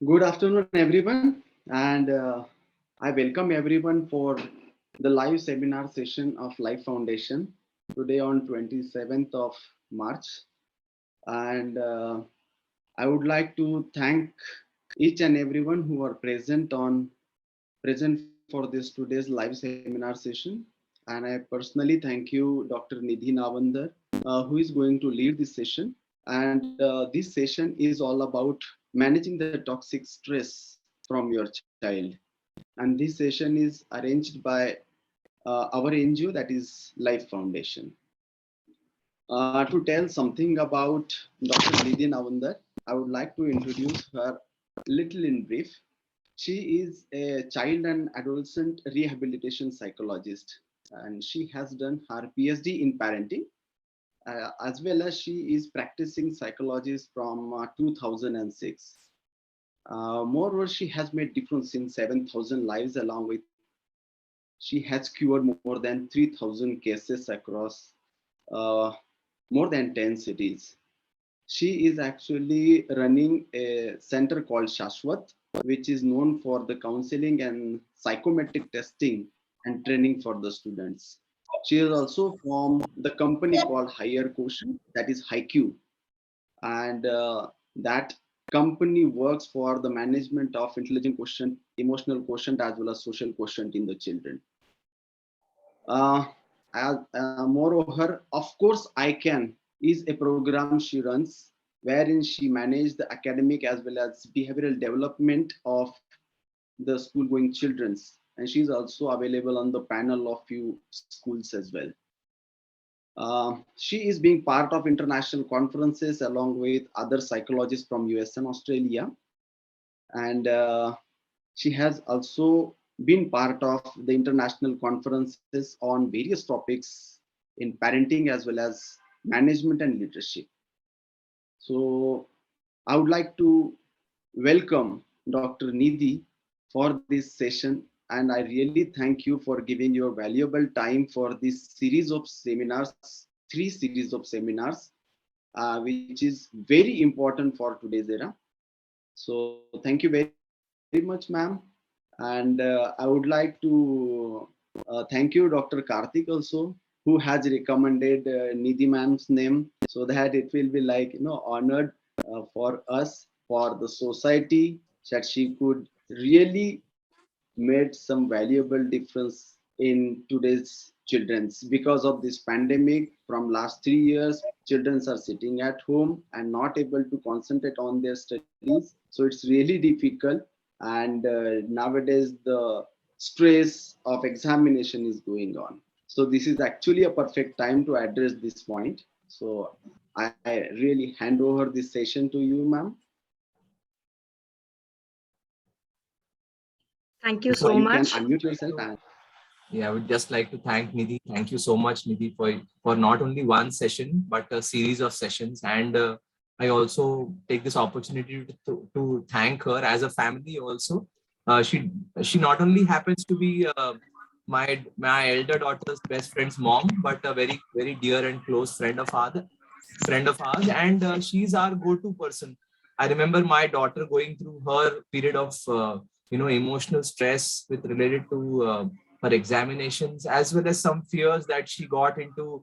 Good afternoon, everyone, and I welcome everyone for the live seminar session of Life Foundation today on 27th of March. And I would like to thank each and everyone who are present for this today's live seminar session. And I personally thank you, Dr. Nidhi Navandar, who is going to lead this session. And this session is all about managing the toxic stress from your child. And this session is arranged by our NGO, that is Life Foundation. To tell something about Dr. Nidhi Navandar, I would like to introduce her little in brief. She is a child and adolescent rehabilitation psychologist, and she has done her PhD in parenting, as well as she is practicing psychologist from 2006. Moreover, she has made difference in 7,000 lives, along with she has cured more than 3,000 cases across uh, more than 10 cities. She is actually running a center called Shashwat, which is known for the counseling and psychometric testing and training for the students. She has also formed the company called Higher Quotient, that is HiQ, and that company works for the management of intelligent quotient, emotional quotient, as well as social quotient in the children. Uh, Moreover, of course, I Can is a program she runs wherein she manages the academic as well as behavioral development of the school going children's, and she's also available on the panel of few schools as well. She is being part of international conferences along with other psychologists from US and Australia, and she has also been part of the international conferences on various topics in parenting as well as management and leadership. So I would like to welcome Dr. Nidhi for this session, and I really thank you for giving your valuable time for this series of seminars, three series of seminars, which is very important for today's era. So thank you very much, ma'am. And I would like to thank you, Dr. Karthik, also, who has recommended Nidhi ma'am's name, so that it will be like, honored for us, for the society, that she could really made some valuable difference in today's children's. Because of this pandemic, from last 3 years, children are sitting at home and not able to concentrate on their studies, so it's really difficult. And nowadays the stress of examination is going on, so this is actually a perfect time to address this point. So I really hand over this session to you, ma'am. Thank you You so can much. unmute yourself and Yeah, I would just like to thank Nidhi. Thank you so much, Nidhi, for not only one session, but a series of sessions. And I also take this opportunity to thank her as a family also. She not only happens to be my elder daughter's best friend's mom, but a very, very dear and close friend of ours. And she's our go-to person. I remember my daughter going through her period of emotional stress with related to her examinations, as well as some fears that she got into,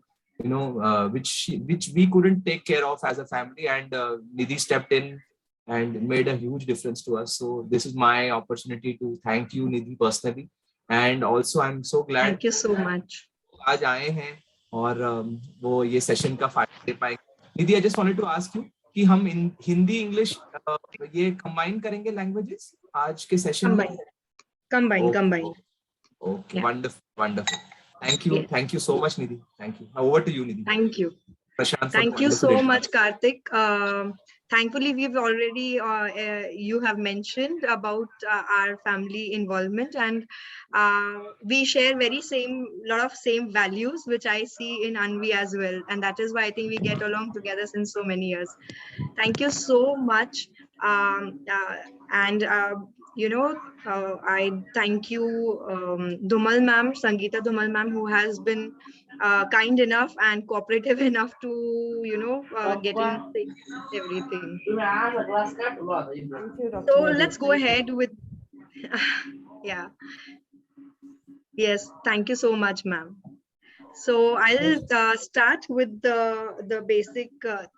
which we couldn't take care of as a family. And Nidhi stepped in and made a huge difference to us. So this is my opportunity to thank you, Nidhi, personally. And also I'm so glad Thank you so much. आज आए हैं और वो ये session का फायदा ले पाएंगे. Nidhi, I just wanted to ask you कि हम हिंदी इंग्लिश ये कंबाइन करेंगे लैंग्वेजेस आज के सेशन में. Combine. Okay, Yeah. wonderful. Yeah. Thank you so much, Nidhi. Thank you. Now over to you, Nidhi. Thank you. Prashant, Thank you so much, Karthik. Thankfully, we've already, you have mentioned about our family involvement, and we share lot of same values, which I see in Anvi as well. And that is why I think we get along together since so many years. Thank you so much. And I thank you, Dhumal ma'am, Sangeeta Dhumal ma'am, who has been kind enough and cooperative enough to, get in everything. So let's go ahead with, yeah. Yes, thank you so much, ma'am. So I'll start with the basic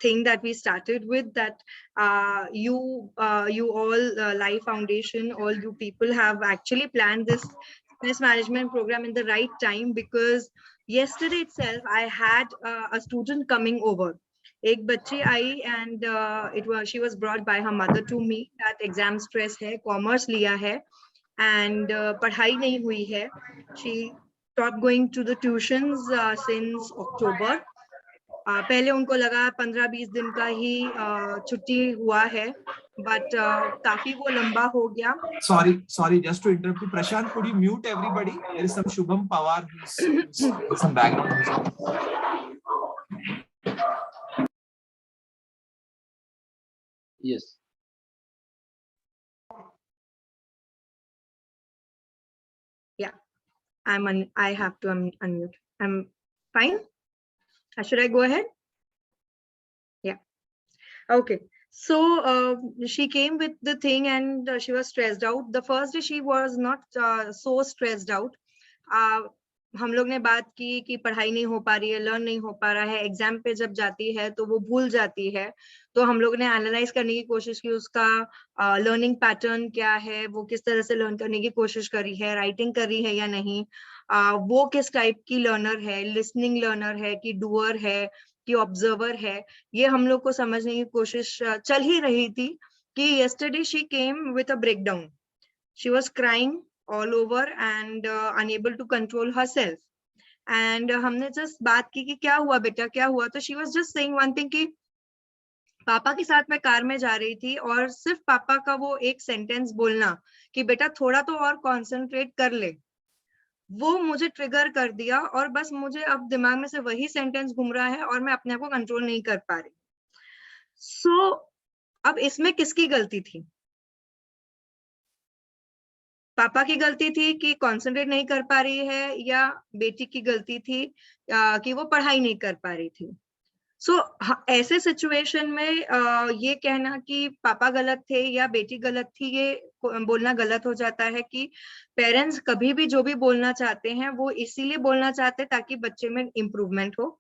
thing that we started with, that you all, Life Foundation, all you people have actually planned this stress management program in the right time, because yesterday itself I had a student coming over. एक बच्ची आई and she was brought by her mother to me that exam stress है, commerce लिया है and पढ़ाई नहीं हुई है. She stopped going to the tuitions since October. पहले उनको लगा 15-20 दिन का ही छुट्टी हुआ है, but काफी वो लंबा हो गया. Sorry, just to interrupt you, Prashant, could you mute everybody? There is some Shubham Pawar who's some background music. Yes. I have to unmute. I'm fine. Should I go ahead? Yeah. Okay. So she came with the thing and she was stressed out. The first day she was not so stressed out. हम लोग ने बात की कि पढ़ाई नहीं हो पा रही है, लर्न नहीं हो पा रहा है, एग्जाम पे जब जाती है तो वो भूल जाती है. तो हम लोग ने एनालाइज करने की कोशिश की उसका लर्निंग पैटर्न क्या है, वो किस तरह से लर्न करने की कोशिश करी है, राइटिंग कर रही है या नहीं, वो किस टाइप की लर्नर है, लिसनिंग लर्नर है कि डूअर है कि ऑब्जर्वर है. ये हम लोग को समझने की कोशिश चल ही रही थी कि yesterday she came with a breakdown. She was crying all over and unable to control herself. And हमने just बात की कि क्या हुआ बेटा, क्या हुआ. तो she was just saying one thing कि पापा के साथ मैं कार में जा रही थी और सिर्फ पापा का वो एक सेंटेंस बोलना कि बेटा थोड़ा तो और कंसंट्रेट कर ले, वो मुझे ट्रिगर कर दिया और बस मुझे अब दिमाग में से वही सेंटेंस घूम रहा है और मैं अपने आप को कंट्रोल नहीं कर पा रही. सो अब इसमें किसकी गलती थी? पापा की गलती थी कि कंसंट्रेट नहीं कर पा रही है, या बेटी की गलती थी कि वो पढ़ाई नहीं कर पा रही थी? सो ऐसे सिचुएशन में ये कहना कि पापा गलत थे या बेटी गलत थी, ये बोलना गलत हो जाता है. कि पेरेंट्स कभी भी जो भी बोलना चाहते हैं वो इसीलिए बोलना चाहते हैं ताकि बच्चे में इम्प्रूवमेंट हो,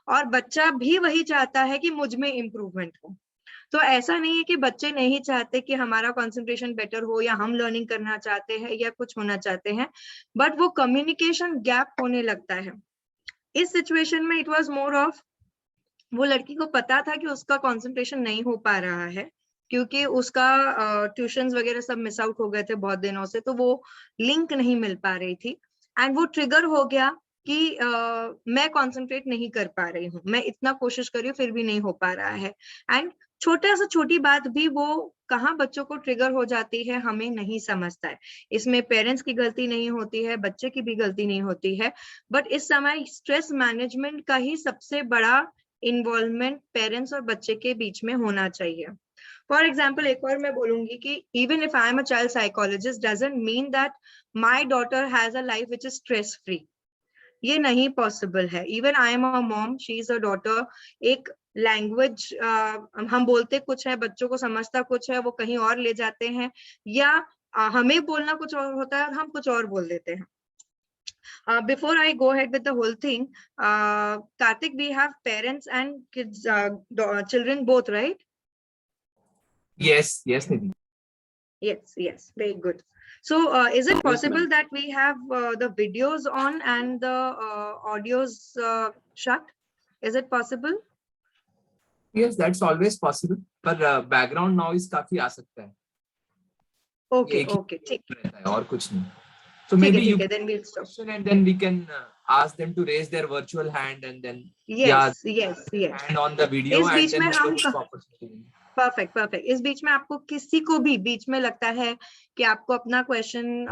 और बच्चा भी वही चाहता है कि मुझ में इम्प्रूवमेंट हो. तो ऐसा नहीं है कि बच्चे नहीं चाहते कि हमारा कंसंट्रेशन बेटर हो या हम लर्निंग करना चाहते हैं या कुछ होना चाहते हैं, बट वो कम्युनिकेशन गैप होने लगता है. इस सिचुएशन में इट वाज मोर ऑफ, वो लड़की को पता था कि उसका कंसंट्रेशन नहीं हो पा रहा है क्योंकि उसका ट्यूशंस वगैरह सब मिस आउट हो गए थे बहुत दिनों से, तो वो लिंक नहीं मिल पा रही थी. एंड वो ट्रिगर हो गया कि मैं कंसंट्रेट नहीं कर पा रही हूँ, मैं इतना कोशिश कर रही हूँ फिर भी नहीं हो पा रहा है. एंड छोटा सा छोटी बात भी वो कहाँ बच्चों को ट्रिगर हो जाती है हमें नहीं समझता है. इसमें पेरेंट्स की गलती नहीं होती है, बच्चे की भी गलती नहीं होती है, बट इस समय स्ट्रेस मैनेजमेंट का ही सबसे बड़ा इन्वॉल्वमेंट पेरेंट्स और बच्चे के बीच में होना चाहिए. फॉर एग्जाम्पल एक और मैं बोलूंगी कि even if I am a child psychologist doesn't mean that my daughter has a life which is stress free. ये नहीं पॉसिबल है. Even I am a mom, she is a daughter. एक language हम बोलते कुछ है, बच्चों को समझता कुछ है, वो कहीं और ले जाते हैं, या हमें बोलना कुछ और होता है, हम कुछ और बोल देते हैं. Before I go ahead with the whole thing, Karthik, we have parents and kids, children both, right? Yes, Nidhi. Yes, very good. So is it possible that we have the videos on and the audios shut? Is it possible? Yes, that's always possible. पर background noise काफी आ सकता है. Okay, ठीक रहता है और कुछ नहीं. So maybe you then we'll stop. And then we can ask them to raise their virtual hand and then yes hand on the video and then perfect. इस बीच में आपको किसी को भी बीच में लगता है कि आपको अपना क्वेश्चन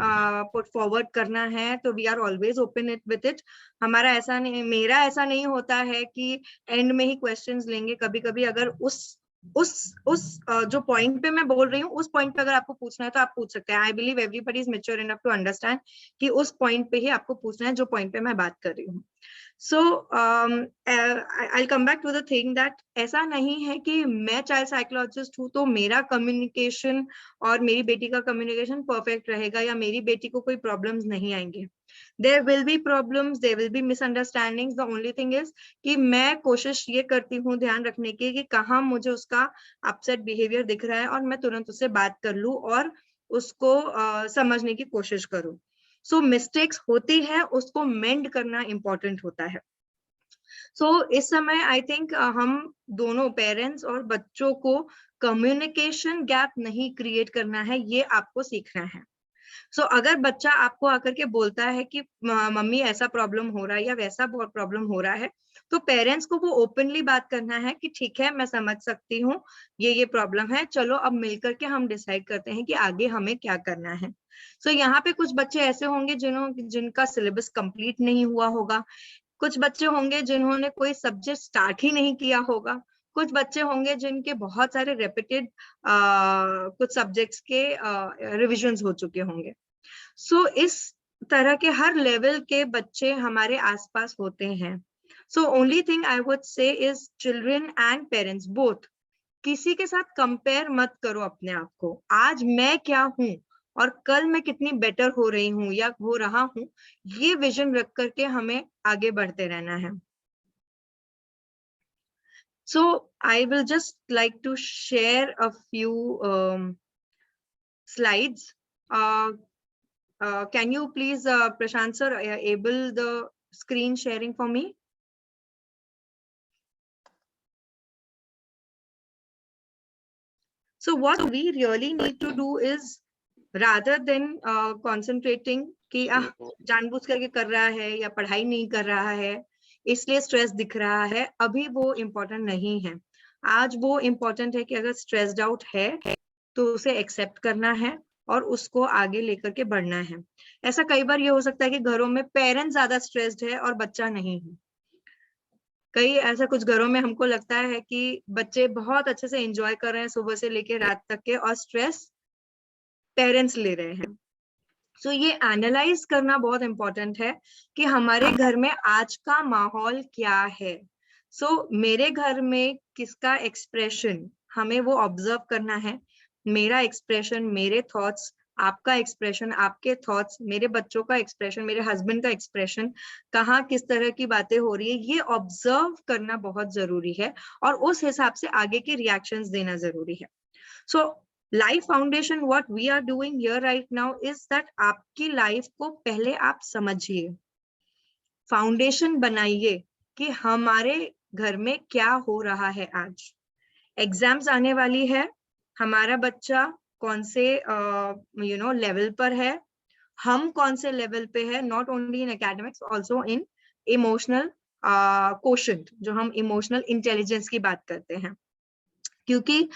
पुट फॉरवर्ड करना है तो we are always open it with it. हमारा ऐसा नहीं, मेरा ऐसा नहीं होता है कि एंड में ही क्वेश्चंस लेंगे. कभी कभी अगर उस जो पॉइंट पे मैं बोल रही हूँ उस पॉइंट पे अगर आपको पूछना है तो आप पूछ सकते हैं. I believe everybody is mature enough to understand कि उस पॉइंट पे ही आपको पूछना है जो पॉइंट पे मैं बात कर रही हूँ. So I come back to the thing that ऐसा नहीं है कि मैं चाइल्ड साइकोलॉजिस्ट हूँ तो मेरा कम्युनिकेशन और मेरी बेटी का कम्युनिकेशन परफेक्ट रहेगा या मेरी बेटी को कोई प्रॉब्लम्स नहीं आएंगे. There will be problems, there will be misunderstandings. The only thing is कि मैं कोशिश ये करती हूँ ध्यान रखने की कि कहाँ मुझे उसका अपसेट बिहेवियर दिख रहा है और मैं तुरंत उससे बात कर लूँ और उसको समझने की कोशिश करूँ. सो मिस्टेक्स होती है, उसको मेंड करना इम्पोर्टेंट होता है. सो इस समय आई थिंक हम दोनों पेरेंट्स और बच्चों को कम्युनिकेशन गैप नहीं क्रिएट करना है, ये आपको सीखना है. सो अगर बच्चा आपको आकर के बोलता है कि मम्मी ऐसा प्रॉब्लम हो रहा है या वैसा बहुत प्रॉब्लम हो रहा है, तो पेरेंट्स को वो ओपनली बात करना है कि ठीक है, मैं समझ सकती हूँ, ये प्रॉब्लम है, चलो अब मिलकर के हम डिसाइड करते हैं कि आगे हमें क्या करना है. सो यहाँ पे कुछ बच्चे ऐसे होंगे जिनका सिलेबस कंप्लीट नहीं हुआ होगा, कुछ बच्चे होंगे जिन्होंने कोई सब्जेक्ट स्टार्ट ही नहीं किया होगा, कुछ बच्चे होंगे जिनके बहुत सारे रेपिटेड कुछ सब्जेक्ट्स के रिविजन्स हो चुके होंगे. सो इस तरह के हर लेवल के बच्चे हमारे आसपास होते हैं. So only thing I would से is children and parents both, किसी के साथ कंपेयर मत करो अपने आप को. आज मैं क्या हूँ और कल मैं कितनी बेटर हो रही हूँ या हो रहा हूँ, ये विजन रख करके हमें आगे बढ़ते रहना है. So I will just like to share a few slides. Can you please, Prashant sir, able the screen sharing for me? So what we really need to do is, rather than concentrating कि जानबूझ करके कर रहा है या पढ़ाई नहीं कर रहा है इसलिए स्ट्रेस दिख रहा है, अभी वो इम्पोर्टेंट नहीं है. आज वो इम्पोर्टेंट है कि अगर स्ट्रेस्ड आउट है तो उसे एक्सेप्ट करना है और उसको आगे लेकर के बढ़ना है. ऐसा कई बार ये हो सकता है कि घरों में पेरेंट्स ज्यादा स्ट्रेस्ड है और बच्चा नहीं है. कई ऐसा कुछ घरों में हमको लगता है कि बच्चे बहुत अच्छे से एंजॉय कर रहे हैं सुबह से लेके रात तक के और स्ट्रेस पेरेंट्स ले रहे हैं. सो ये एनालाइज करना बहुत इंपॉर्टेंट है कि हमारे घर में आज का माहौल क्या है. सो मेरे घर में किसका एक्सप्रेशन, हमें वो ऑब्जर्व करना है. मेरा एक्सप्रेशन, मेरे थॉट्स, आपका एक्सप्रेशन, आपके थॉट्स, मेरे बच्चों का एक्सप्रेशन, मेरे हस्बैंड का एक्सप्रेशन, कहाँ किस तरह की बातें हो रही है, ये ऑब्जर्व करना बहुत जरूरी है और उस हिसाब से आगे के रिएक्शंस देना जरूरी है. So life foundation, what we are doing here right now is that आपकी लाइफ को पहले आप समझिए, फाउंडेशन बनाइए कि हमारे घर में क्या हो रहा है. आज एग्जाम्स आने वाली है, हमारा बच्चा कौन से लेवल पर है, हम कौन से लेवल पे है, not only in academics, also in emotional quotient, जो हम इमोशनल इंटेलिजेंस की बात करते हैं. क्योंकि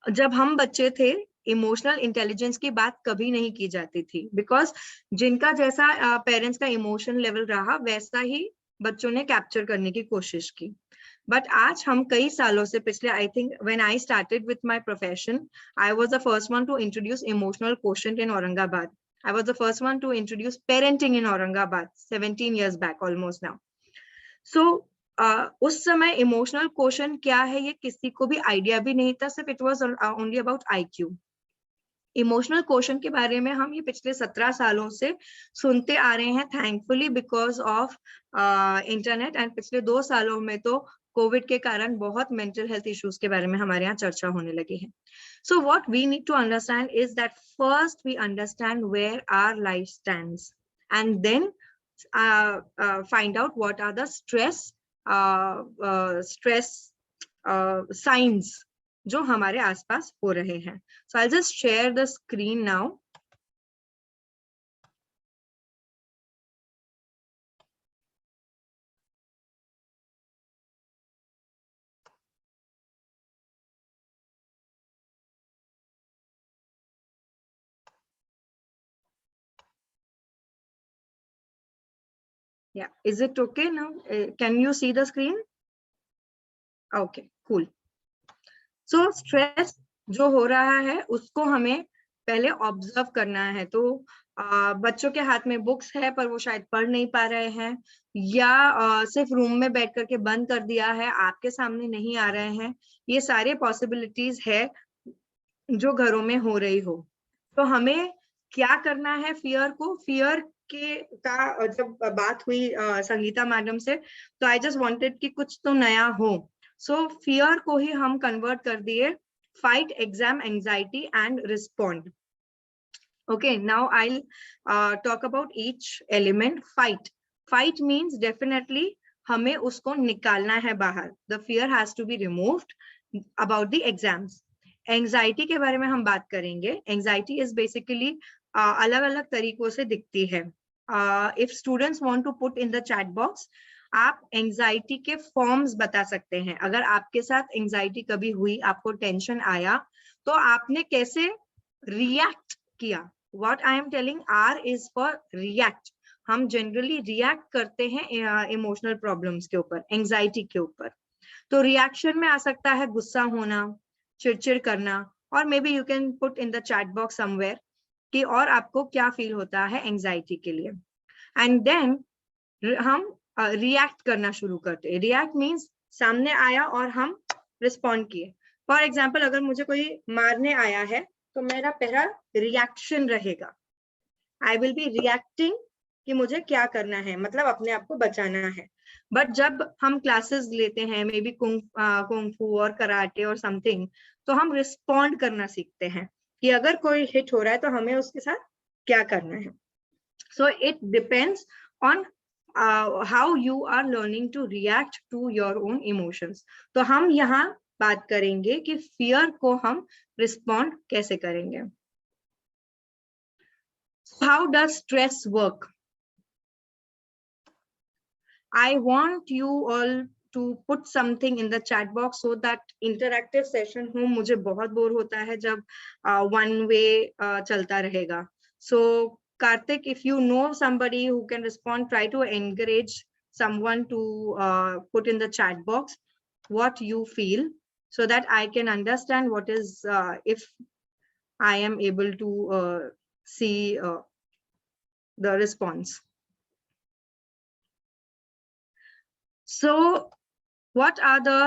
जब हम बच्चे थे इमोशनल इंटेलिजेंस की बात कभी नहीं की जाती थी, बिकॉज जिनका जैसा पेरेंट्स का इमोशन लेवल रहा वैसा ही बच्चों ने कैप्चर करने की कोशिश की. बट आज हम कई सालों से, पिछले I think when I started with my profession, I was the first one to introduce emotional quotient in Aurangabad. I was the first one to introduce parenting in Aurangabad 17 years back almost now. So उस समय emotional quotient क्या है ये किसी को भी idea भी नहीं था, सिर्फ it was only about IQ. Emotional quotient के बारे में हम ये पिछले 17 सालों से सुनते आ रहे हैं, thankfully because of internet. And पिछले 2 सालों में तो कोविड के कारण बहुत मेंटल हेल्थ इश्यूज के बारे में हमारे यहाँ चर्चा होने लगी है. So what we need to understand is that first we understand where our life stands and then find out what are the stress signs जो हमारे आसपास हो रहे हैं. So I'll just share the screen now. Yeah, is it okay now? Can you see the screen? Okay, cool. So stress जो हो रहा है उसको हमें पहले ऑब्जर्व करना है। तो बच्चों के हाथ में बुक्स है पर वो शायद पढ़ नहीं पा रहे हैं, या सिर्फ रूम में बैठ करके बंद कर दिया है, आपके सामने नहीं आ रहे हैं। ये सारे पॉसिबिलिटीज है जो घरों में हो रही हो। तो हमें क्या करना है? फियर को, फियर के का जब बात हुई संगीता मैडम से, तो आई जस्ट वांटेड कि कुछ तो नया हो। सो फियर को ही हम कन्वर्ट कर दिए fight exam anxiety and respond. Okay, now I'll talk about each element. Fight. Fight means definitely हमें उसको निकालना है बाहर. The fear has to be removed about the exams. Anxiety के बारे में हम बात करेंगे. Anxiety is basically अलग-अलग तरीकों से दिखती है. If students want to put in the chat box, आप एंजाइटी के फॉर्म्स बता सकते हैं। अगर आपके साथ एंजाइटी कभी हुई, आपको टेंशन आया, तो आपने कैसे रिएक्ट किया। What I am telling R is for react. हम जनरली रिएक्ट करते हैं इमोशनल प्रॉब्लम्स के ऊपर, एंजाइटी के ऊपर। तो रिएक्शन में आ सकता है गुस्सा होना, चिड़चिड़ करना, और may be you can put in the chat box somewhere कि और आपको क्या फील होता है एंजाइटी के लिए। एंड देन हम रिएक्ट करना शुरू करते हैं। रिएक्ट मीन्स सामने आया और हम रिस्पॉन्ड किए। फॉर एग्जाम्पल, अगर मुझे कोई मारने आया है तो मेरा पहला रिएक्शन रहेगा, आई विल बी रिएक्टिंग कि मुझे क्या करना है, मतलब अपने आप को बचाना है। बट जब हम क्लासेस लेते हैं, मे बी कुंग फू और कराटे और समथिंग, तो हम रिस्पॉन्ड करना सीखते हैं कि अगर कोई हिट हो रहा है तो हमें उसके साथ क्या करना है। So it depends on how you are learning to react to your own emotions. तो हम यहाँ बात करेंगे कि फियर को हम रिस्पॉन्ड कैसे करेंगे। How does stress work? I want you all to put something in the chat box so that interactive session हो। मुझे बहुत बोर होता है जब one way चलता रहेगा। So Karthik, if you know somebody who can respond, try to encourage someone to put in the chat box what you feel, so that I can understand what is if I am able to see the response. So what are the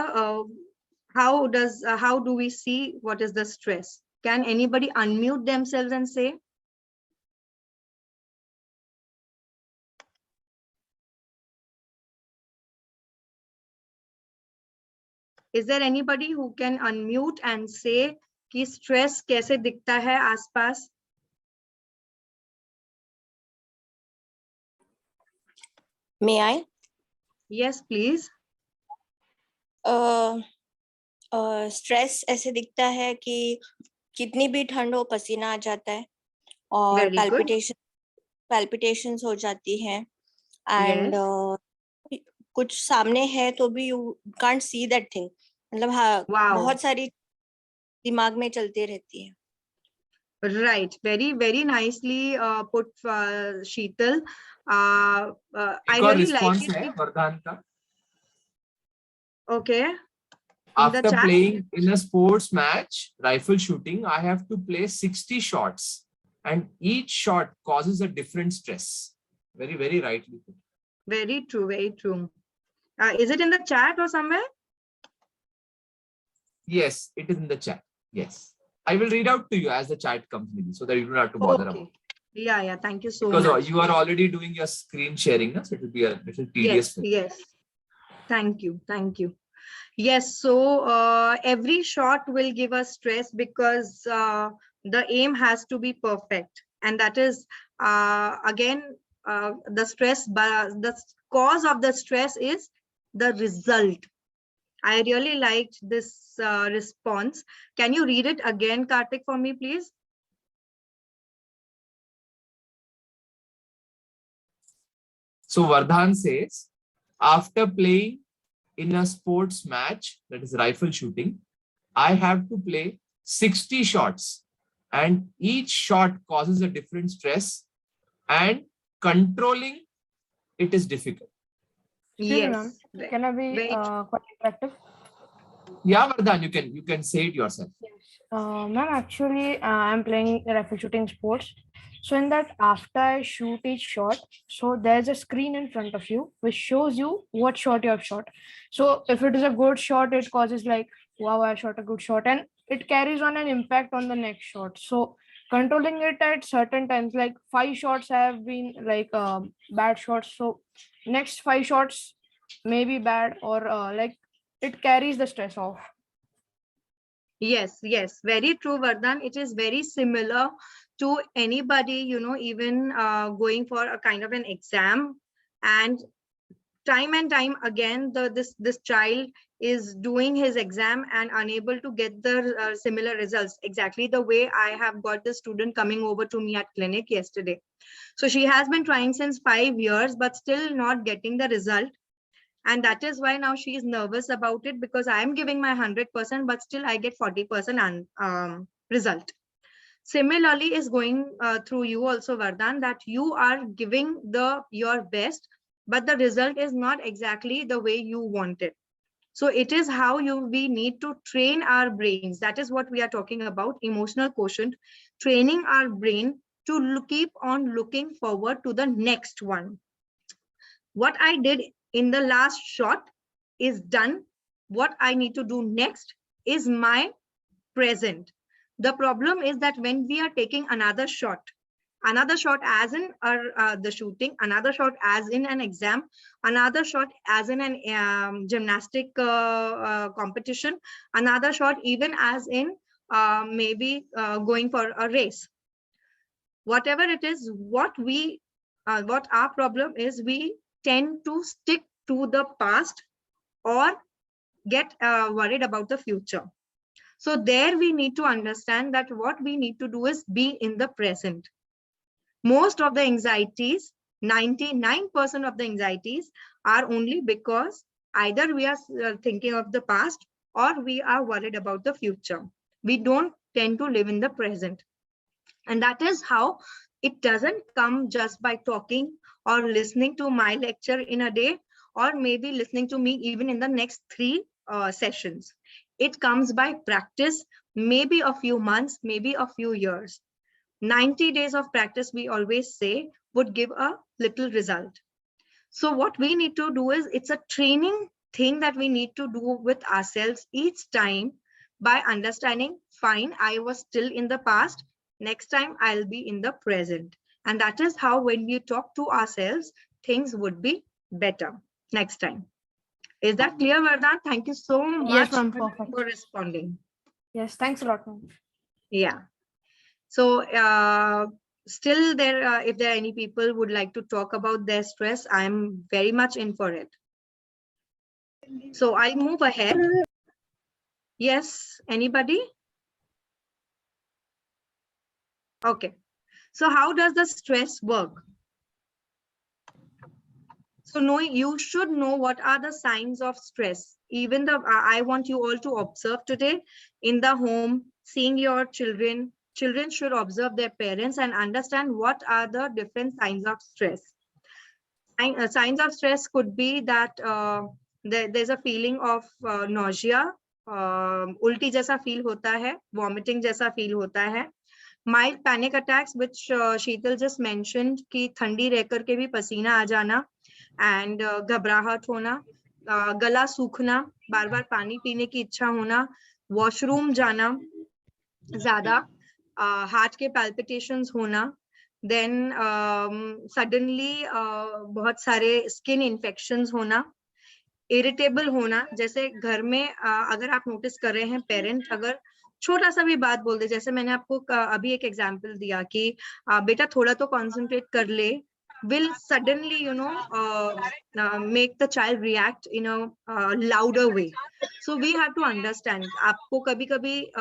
how do we see what is the stress? Can anybody unmute themselves and say? Is there anybody who can unmute and say कि stress कैसे दिखता है आसपास? May I? Yes, please. Stress ऐसे दिखता है कि कितनी भी ठंड हो पसीना आ जाता है और पैल्पिटेशंस हो जाती हैं एंड कुछ सामने है तो भी you can't see that thing, मतलब हाँ बहुत सारी दिमाग में चलती रहती है। Right, very nicely put, Sheetal. I really like it. वरदान का. Okay. After playing in a sports match, rifle shooting, I have to play 60 shots, and each shot causes a different stress. Very rightly put. Very true, very true. Is it in the chat or somewhere? Yes, it is in the chat. Yes. I will read out to you as the chat comes, so that you don't have to bother about it. Yeah, thank you so much. Because you are already doing your screen sharing, so it will be a little tedious. Yes. Thank you. Yes, so every shot will give us stress because the aim has to be perfect, and that is again the stress. The cause of the stress is the result. I really liked this response. Can you read it again, Karthik, for me, please? So Vardhan says, after playing in a sports match, that is rifle shooting, I have to play 60 shots, and each shot causes a different stress, and controlling it is difficult. Yes. Can I be quite interactive? Yeah, Vardhan, you can say it yourself. Yes. Ma'am, actually, I'm playing rifle shooting sports. So in that, after I shoot each shot, so there's a screen in front of you which shows you what shot you have shot. So if it is a good shot, it causes like, wow, I shot a good shot, and it carries on an impact on the next shot. So controlling it at certain times, like 5 shots have been like bad shots. So next 5 shots may be bad, or like it carries the stress off. Yes, yes, very true, Vardhan. It is very similar to anybody, you know, even going for a kind of an exam, and time again, this child is doing his exam and unable to get the similar results. Exactly the way I have got the student coming over to me at clinic yesterday. So she has been trying since 5 years, but still not getting the result. And that is why now she is nervous about it, because I am giving my 100%, but still I get 40% result. Similarly is going through you also, Vardhan, that you are giving your best, but the result is not exactly the way you want it. So it is how we need to train our brains. That is what we are talking about, emotional quotient, training our brain to keep on looking forward to the next one. What I did in the last shot is done. What I need to do next is my present. The problem is that when we are taking another shot as in the shooting, another shot as in an exam, another shot as in an gymnastic competition, another shot even as in maybe going for a race. Whatever it is, what our problem is, we tend to stick to the past or get worried about the future. So there we need to understand that what we need to do is be in the present. Most of the anxieties, 99% of the anxieties are only because either we are thinking of the past or we are worried about the future. We don't tend to live in the present. And that is how it doesn't come just by talking or listening to my lecture in a day, or maybe listening to me even in the next 3 sessions. It comes by practice, maybe a few months, maybe a few years. 90 days of practice, we always say, would give a little result. So what we need to do is, it's a training thing that we need to do with ourselves each time, by understanding, fine, I was still in the past, next time I'll be in the present. And that is how, when we talk to ourselves, things would be better next time. Is that clear, Vardhan? Thank you so much for responding. Yes, thanks a lot, ma'am. Yeah. So still there, if there are any people would like to talk about their stress, I'm very much in for it. So I'll move ahead. Yes, anybody? Okay. So how does the stress work? So you should know what are the signs of stress. Even I want you all to observe today in the home, seeing your children. Children should observe their parents and understand what are the different signs of stress. Signs of stress could be that there's a feeling of nausea, ulti jaisa feel hota hai, vomiting jaisa feel hota hai. Mild panic attacks, which Sheetal just mentioned, कि ठंडी रह करके भी पसीना आ जाना, and घबराहट होना, गला सूखना, बार बार पानी पीने की इच्छा होना, वॉशरूम जाना ज्यादा, हार्ट के palpitations होना, then suddenly बहुत सारे skin infections होना, irritable होना, जैसे घर में अगर आप नोटिस कर रहे हैं, पेरेंट अगर छोटा सा भी बात बोल दे, जैसे मैंने आपको अभी एक एग्जांपल दिया कि बेटा थोड़ा तो कंसंट्रेट कर ले, will suddenly make the child react in a louder way. So we have to understand. आपको कभी कभी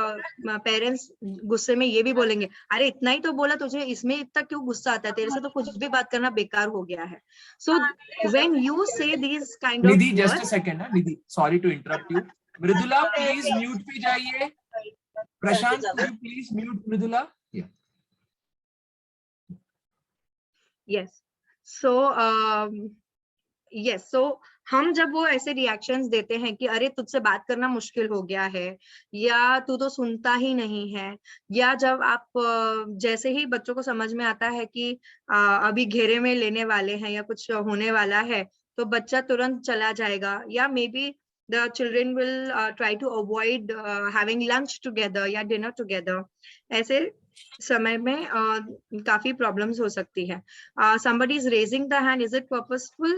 पेरेंट्स गुस्से में ये भी बोलेंगे, अरे इतना ही तो बोला तुझे, इसमें इतना क्यों गुस्सा आता है, तेरे से तो कुछ भी बात करना बेकार हो गया है. So when you say these kind of Nidhi, words, just a second, Nidhi, sorry to interrupt you. Mridula, please mute पे जाइए. Prashant, could you please mute Mridula? Yeah. Yes. So yes. So हम जब वो ऐसे reactions देते हैं कि अरे तुझसे बात करना मुश्किल हो गया है, या तू तो सुनता ही नहीं है, या जब आप जैसे ही बच्चों को समझ में आता है कि अभी घेरे में लेने वाले हैं या कुछ होने वाला है, तो बच्चा तुरंत चला जाएगा, या may be the children will try to avoid having lunch together या dinner together. ऐसे समय में काफी problems हो सकती है. Somebody is raising the hand. Is it purposeful?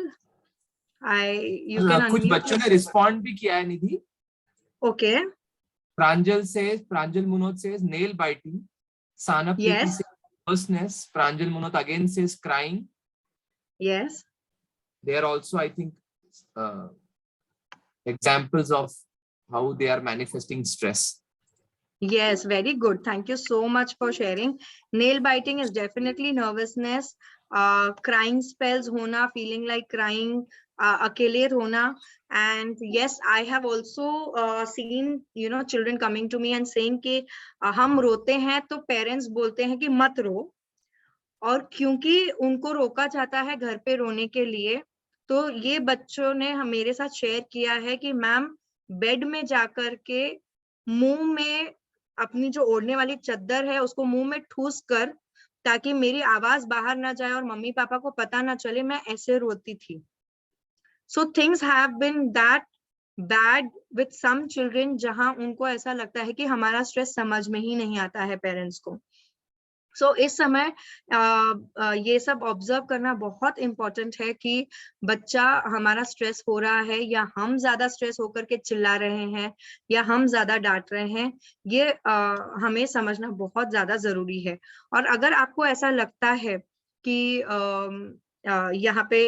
You can कुछ unmute. बच्चों ने रिस्पॉन्ड भी किया है निधि. Okay. Pranjal Munot says nail biting. Sana Preeti Yes. says nervousness. Pranjal Munot again says crying. Yes. They are also, I think, examples of how they are manifesting stress. Yes, very good. Thank you so much for sharing. Nail biting is definitely nervousness. Crying spells hona, feeling like crying, akele hona. And yes, I have also seen, children coming to me and saying कि हम रोते हैं तो parents बोलते हैं कि मत रो, और क्योंकि उनको रोका जाता है घर पे रोने के लिए, तो ये बच्चों ने मेरे साथ शेयर किया है कि मैम बेड में जाकर के मुंह में अपनी जो ओढ़ने वाली चद्दर है उसको मुंह में ठूस कर, ताकि मेरी आवाज बाहर ना जाए और मम्मी पापा को पता ना चले, मैं ऐसे रोती थी. So things have been that bad with some children जहां उनको ऐसा लगता है कि हमारा स्ट्रेस समझ में ही नहीं आता है पेरेंट्स को. So इस समय ये सब ऑब्जर्व करना बहुत इम्पोर्टेंट है कि बच्चा हमारा स्ट्रेस हो रहा है, या हम ज्यादा स्ट्रेस होकर के चिल्ला रहे हैं, या हम ज्यादा डांट रहे हैं, ये हमें समझना बहुत ज्यादा जरूरी है. और अगर आपको ऐसा लगता है कि यहाँ पे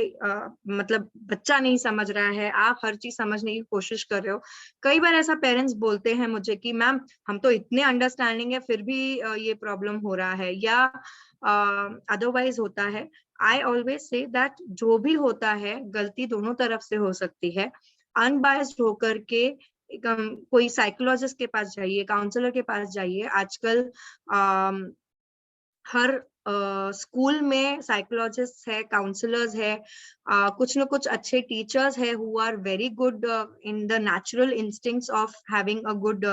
मतलब बच्चा नहीं समझ रहा है, आप हर चीज समझने की कोशिश कर रहे हो, कई बार ऐसा पेरेंट्स बोलते हैं मुझे कि मैम हम तो इतने अंडरस्टैंडिंग है फिर भी ये प्रॉब्लम हो रहा है, या अदरवाइज होता है. आई ऑलवेज से दैट जो भी होता है गलती दोनों तरफ से हो सकती है. अनबायस्ड होकर के कोई साइकोलॉजिस्ट के पास जाइए, काउंसलर के पास जाइए. आजकल हर स्कूल में साइकोलॉजिस्ट है, काउंसलर्स है, कुछ न कुछ अच्छे टीचर्स है who are very good in the natural instincts of having a good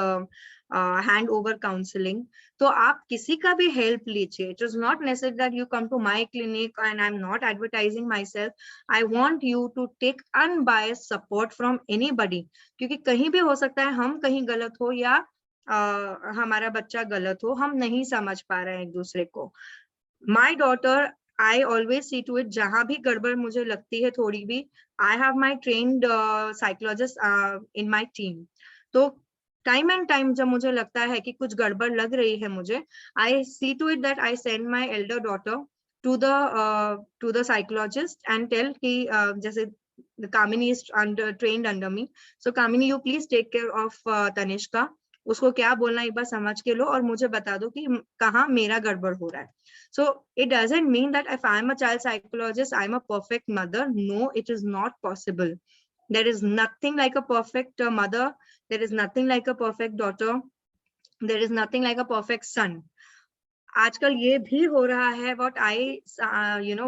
hand over counselling. तो आप किसी का भी हेल्प लीजिए. It is not necessary that you come to my clinic, and I am not advertising myself. I want you to take unbiased support from anybody, क्योंकि कहीं भी हो सकता है हम कहीं गलत हो या हमारा बच्चा गलत हो, हम नहीं समझ पा रहे हैं एक दूसरे को. My daughter, I always see to it, जहां भी गड़बड़ मुझे लगती है थोड़ी भी, I have my trained psychologist in my team. तो टाइम एंड टाइम जब मुझे लगता है कि कुछ गड़बड़ लग रही है मुझे, I see to it that I send my elder daughter to the psychologist and tell कि जैसे Kamini is trained under me, so Kamini you please take care of Tanishka. उसको क्या बोलना एक बार समझ के लो और मुझे बता दो कि कहाँ मेरा गड़बड़ हो रहा है. So it doesn't mean that if I am a child psychologist, I am a perfect mother. No, it is not possible. There is nothing like a perfect mother. There is nothing like a perfect daughter. There is nothing like a perfect son. आजकल ये भी हो रहा है. what I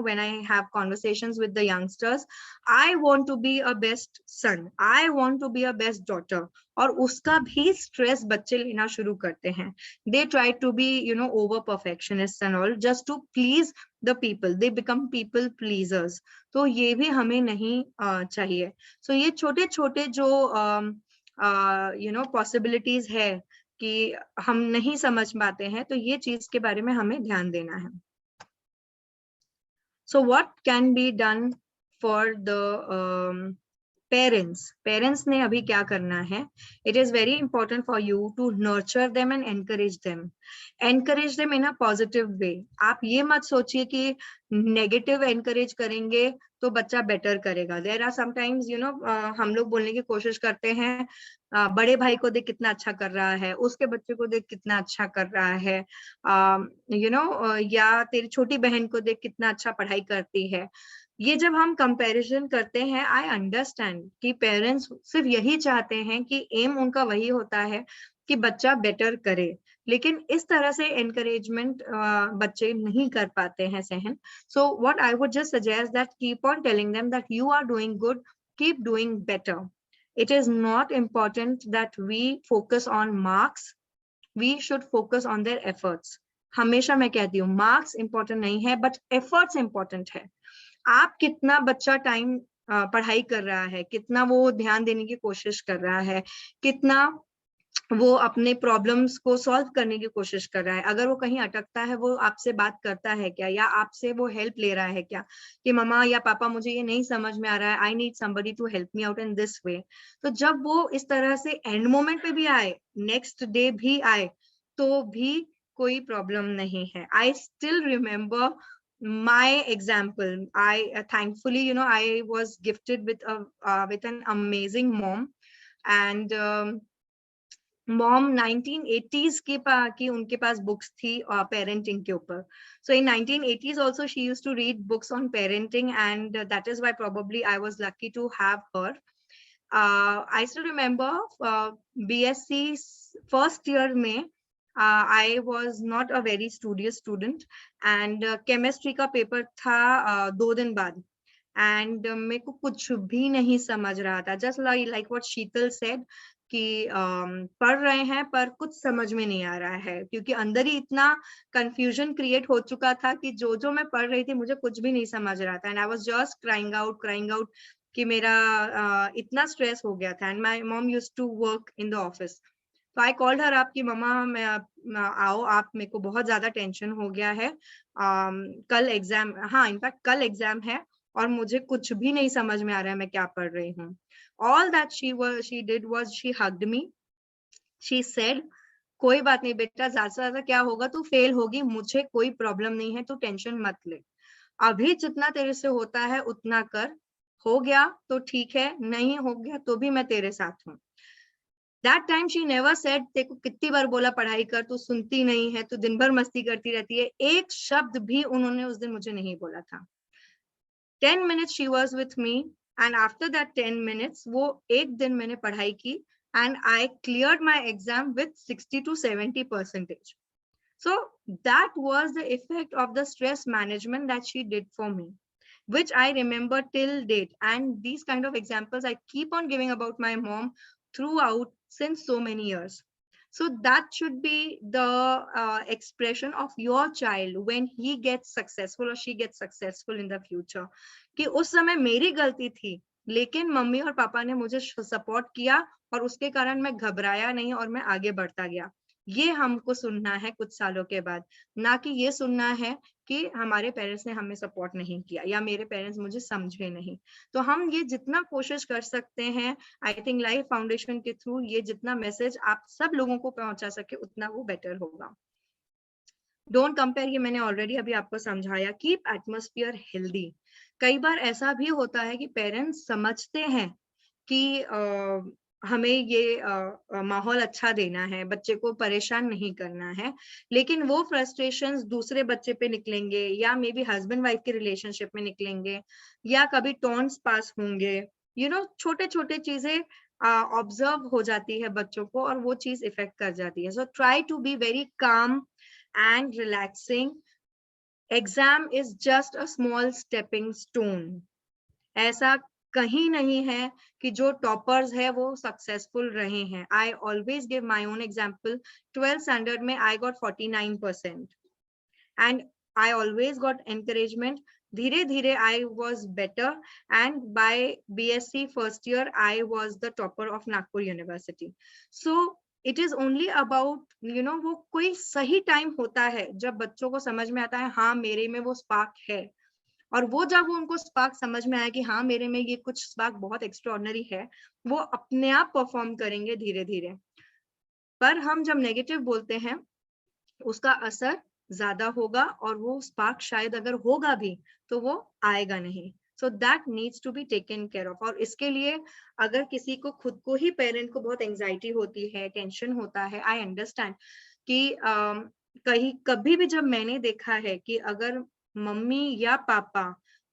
when I have conversations with the youngsters, I want to be a best son, I want to be a best daughter, और उसका भी stress बच्चे लेना शुरू करते हैं. they try to be over perfectionists and all just to please the people. they become people pleasers. तो ये भी हमें नहीं चाहिए. so ये छोटे छोटे जो possibilities है कि हम नहीं समझ पाते हैं, तो ये चीज के बारे में हमें ध्यान देना है. So what can be done for the parents ने अभी क्या करना है? It is very important for you to nurture them and encourage them. Encourage them in a positive way. आप ये मत सोचिए कि negative encourage करेंगे तो बच्चा better करेगा. There are sometimes हम लोग बोलने की कोशिश करते हैं, बड़े भाई को देख कितना अच्छा कर रहा है, उसके बच्चे को देख कितना अच्छा कर रहा है, या तेरी छोटी बहन को देख कितना अच्छा पढ़ाई करती है. ये जब हम कंपैरिजन करते हैं, आई अंडरस्टैंड कि पेरेंट्स सिर्फ यही चाहते हैं कि एम उनका वही होता है कि बच्चा बेटर करे, लेकिन इस तरह से एनकरेजमेंट बच्चे नहीं कर पाते हैं सहन. So what I would just suggest that keep on telling them that you are doing good, keep doing better. It is not important that we focus on marks. We should focus on their efforts. हमेशा मैं कहती हूँ marks important नहीं है but efforts important है. आप कितना बच्चा टाइम पढ़ाई कर रहा है, कितना वो ध्यान देने की कोशिश कर रहा है, कितना वो अपने प्रॉब्लम्स को सॉल्व करने की कोशिश कर रहा है. अगर वो कहीं अटकता है, वो आपसे बात करता है क्या, या आपसे वो हेल्प ले रहा है क्या कि मम्मा या पापा मुझे ये नहीं समझ में आ रहा है, I need somebody to help me out in this way. तो जब वो इस तरह से एंड मोमेंट पे भी आए, नेक्स्ट डे भी आए, तो भी कोई प्रॉब्लम नहीं है. I still remember my example. I thankfully, you know, I was gifted with an amazing mom, and mom 1980s की उनके पास बुक्स थी पेरेंटिंग के ऊपर. सो इन 1980s also she used to read books on parenting, and that is why probably I was lucky to have her. I still remember BSc first year में I was not a very studious student, and chemistry का paper था 2 दिन बाद, and मेरे को कुछ भी नहीं समझ रहा था. Just like what Sheetal said कि पढ़ रहे हैं पर कुछ समझ में नहीं आ रहा है, क्योंकि अंदर ही इतना कंफ्यूजन क्रिएट हो चुका था कि जो मैं पढ़ रही थी मुझे कुछ भी नहीं समझ रहा था. And I was just crying out कि मेरा इतना स्ट्रेस हो गया था. And my mom used to work in the office. तो आई कॉल्ड हर आप कि मम्मा मैं आओ, आप, मेरे को बहुत ज्यादा टेंशन हो गया है, कल एग्जाम, हाँ इनफैक्ट कल एग्जाम है और मुझे कुछ भी नहीं समझ में आ रहा है मैं क्या पढ़ रही हूँ. All that she did was she hugged me. She said, कोई बात नहीं बेटा, ज्यादा से ज्यादा क्या होगा, तू फेल होगी, मुझे कोई प्रॉब्लम नहीं है, तू टेंशन मत ले, अभी जितना तेरे से होता है उतना कर, हो गया तो ठीक है, नहीं हो गया तो भी मैं तेरे साथ हूँ. That time she never said, तेको कितनी बार बोला पढ़ाई कर, तू सुनती नहीं है, तू दिन भर मस्ती करती रहती है, एक शब्द भी उन्होंने उस दिन मुझे नहीं बोला था. 10 minutes she was with me, and after that 10 minutes वो एक दिन मैंने पढ़ाई की, and I cleared my exam with 60 to 70%. So that was the effect of the stress management that she did for me, which I remember till date. And these kind of examples I keep on giving about my mom throughout since so many years. So that should be the expression of your child when he gets successful or she gets successful in the future. कि उस समय मेरी गलती थी, लेकिन mummy और पापा ने मुझे सपोर्ट किया और उसके कारण मैं घबराया नहीं और मैं आगे बढ़ता गया. ये हमको सुनना है कुछ सालों के बाद, ना कि ये सुनना है कि हमारे पेरेंट्स ने हमें सपोर्ट नहीं किया या मेरे पेरेंट्स मुझे समझे नहीं. तो हम ये जितना कोशिश कर सकते हैं, आई थिंक लाइफ फाउंडेशन के थ्रू ये जितना मैसेज आप सब लोगों को पहुंचा सके उतना वो बेटर होगा. डोंट कंपेयर, ये मैंने ऑलरेडी अभी आपको समझाया. Keep atmosphere healthy. कई बार ऐसा भी होता है कि पेरेंट्स समझते हैं कि हमें ये माहौल अच्छा देना है, बच्चे को परेशान नहीं करना है, लेकिन वो फ्रस्ट्रेशंस दूसरे बच्चे पे निकलेंगे या मे बी हस्बैंड वाइफ के रिलेशनशिप में निकलेंगे या कभी टॉन्ट्स पास होंगे. यू नो, छोटे छोटे चीजें ऑब्जर्व हो जाती है बच्चों को और वो चीज इफेक्ट कर जाती है. So try to be very calm and relaxing. Exam is just a small stepping stone. ऐसा कहीं नहीं है कि जो टॉपर्स है वो सक्सेसफुल रहे हैं. I always give my own example. 12th standard में I got 49%, and I always got encouragement. धीरे धीरे I was better, and by BSc first year I was the topper of Nagpur University. So it is only about, you know, वो कोई सही time होता है जब बच्चों को समझ में आता है हाँ मेरे में वो स्पार्क है, और वो जब उनको स्पार्क समझ में आया कि हाँ मेरे में ये कुछ स्पार्क बहुत एक्स्ट्राऑर्डिनरी है, वो अपने आप परफॉर्म करेंगे धीरे धीरे. पर हम जब नेगेटिव बोलते हैं उसका असर ज्यादा होगा और वो स्पार्क शायद अगर होगा भी तो वो आएगा नहीं. So that needs to be taken care of. और इसके लिए अगर किसी को खुद को ही, पेरेंट को बहुत एंजाइटी होती है, टेंशन होता है, आई अंडरस्टैंड कि कभी भी जब मैंने देखा है कि अगर मम्मी या पापा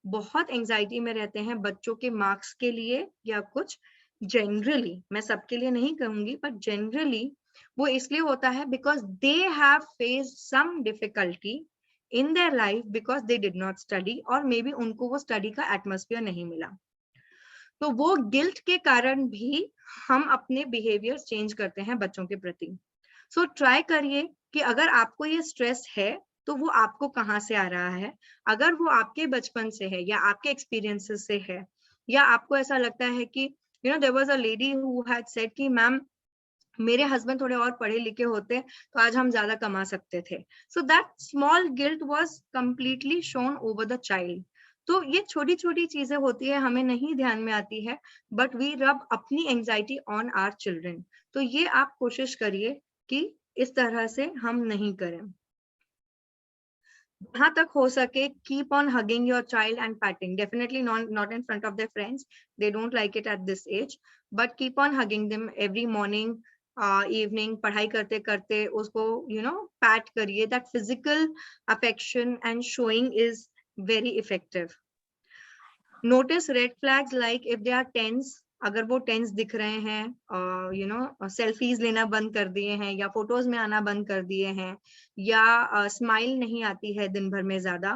बहुत एंजाइटी में रहते हैं बच्चों के मार्क्स के लिए या कुछ, जनरली, मैं सबके लिए नहीं कहूंगी पर जनरली वो इसलिए होता है because they have faced some difficulty in their life because they did not study, और maybe उनको वो study का atmosphere नहीं मिला. तो वो गिल्ट के कारण भी हम अपने बिहेवियर चेंज करते हैं बच्चों के प्रति। सो ट्राई करिए कि अगर आपको ये स्ट्रेस है तो वो आपको कहाँ से आ रहा है। अगर वो आपके बचपन से है या आपके एक्सपीरियंसेस से है, या आपको ऐसा लगता है कि there was a lady who had said कि मैम मेरे हस्बैंड थोड़े और पढ़े लिखे होते तो आज हम ज्यादा कमा सकते थे। So that small guilt was completely shown over the child. तो ये छोटी छोटी चीजें होती है, हमें नहीं ध्यान में आती है, बट वी रब अपनी एंजाइटी ऑन आवर चिल्ड्रन। तो ये आप कोशिश करिए कि इस तरह से हम नहीं करें। जहां तक हो सके, keep on hugging your child and patting, definitely not in front of their friends, they don't like it at this age, but keep on hugging them every morning, evening, पढ़ाई करते करते उसको पैट करिए। That physical affection and showing is very effective. Notice red flags like if they are tense, अगर वो tense दिख रहे हैं, सेल्फीज लेना बंद कर दिए हैं या फोटोज में आना बंद कर दिए हैं, या स्माइल नहीं आती है दिन भर में ज्यादा,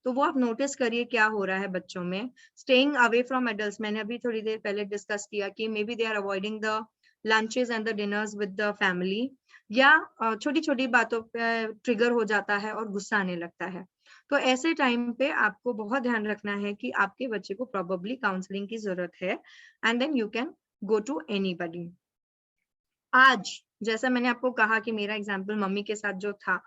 तो वो आप नोटिस करिए क्या हो रहा है बच्चों में। स्टेइंग अवे फ्रॉम एडल्ट्स, मैंने अभी थोड़ी देर पहले डिस्कस किया कि maybe they are avoiding the lunches and the dinners with the family, या छोटी छोटी बातों पे ट्रिगर हो जाता है और गुस्सा आने लगता है। तो ऐसे टाइम पे आपको बहुत ध्यान रखना है कि आपके बच्चे को प्रोबेबली काउंसलिंग की जरूरत है, and then you can go to anybody. आज जैसा मैंने आपको कहा कि मेरा एग्जाम्पल मम्मी के साथ जो था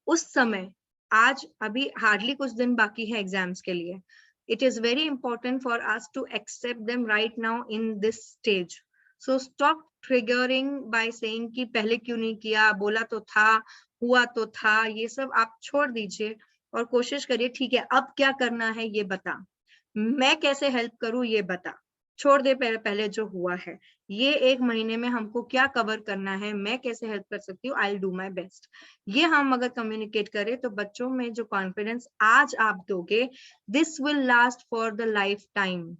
उस समय, आज अभी हार्डली कुछ दिन बाकी है एग्जाम्स के लिए। It is very important for us to accept them right now in this stage. So stop triggering by saying कि पहले क्यों नहीं किया, बोला तो था, हुआ तो था, ये सब आप छोड़ दीजिए और कोशिश करिए ठीक है अब क्या करना है ये बता, मैं कैसे हेल्प करूं ये बता। छोड़ दे पहले जो हुआ है, ये 1 महीने में हमको क्या कवर करना है, मैं कैसे हेल्प कर सकती हूँ, I will do my best. ये हम अगर कम्युनिकेट करें तो बच्चों में जो कॉन्फिडेंस आज आप दोगे, this will last for the life time,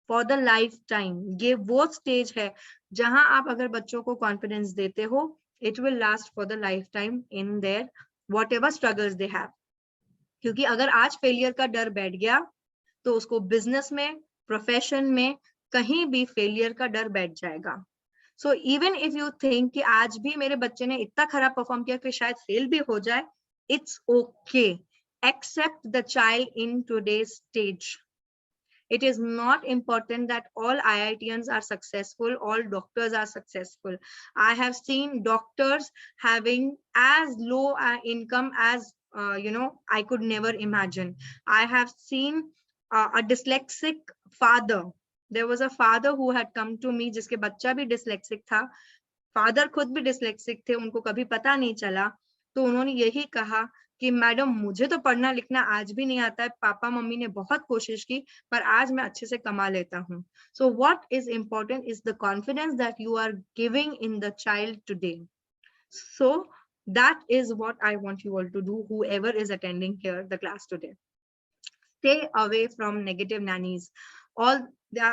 for the life time. ये वो स्टेज है जहां आप अगर बच्चों को कॉन्फिडेंस देते हो, it will last for the life time in their what ever struggles they have. क्योंकि अगर आज फेलियर का डर बैठ गया तो उसको बिजनेस में, प्रोफेशन में, कहीं भी फेलियर का डर बैठ जाएगा। So even if you think कि आज भी मेरे बच्चे ने इतना खराब परफॉर्म किया कि शायद फेल भी हो जाए, it's okay. Accept the child in today's stage. It is not important that all IITians are successful, all doctors are successful. I have seen doctors having as low income as I could never imagine. I have seen a dyslexic father. There was a father who had come to me जिसके बच्चा भी dyslexic था, father खुद भी dyslexic थे, उनको कभी पता नहीं चला। तो उन्होंने यही कहा कि मैडम मुझे तो पढ़ना लिखना आज भी नहीं आता है, पापा मम्मी ने बहुत कोशिश की पर आज मैं अच्छे से कमा लेता हूँ। So what is important is the confidence that you are giving in the child today. So that is what I want you all to do, whoever is attending here the class today. Stay away from negative nannies. All the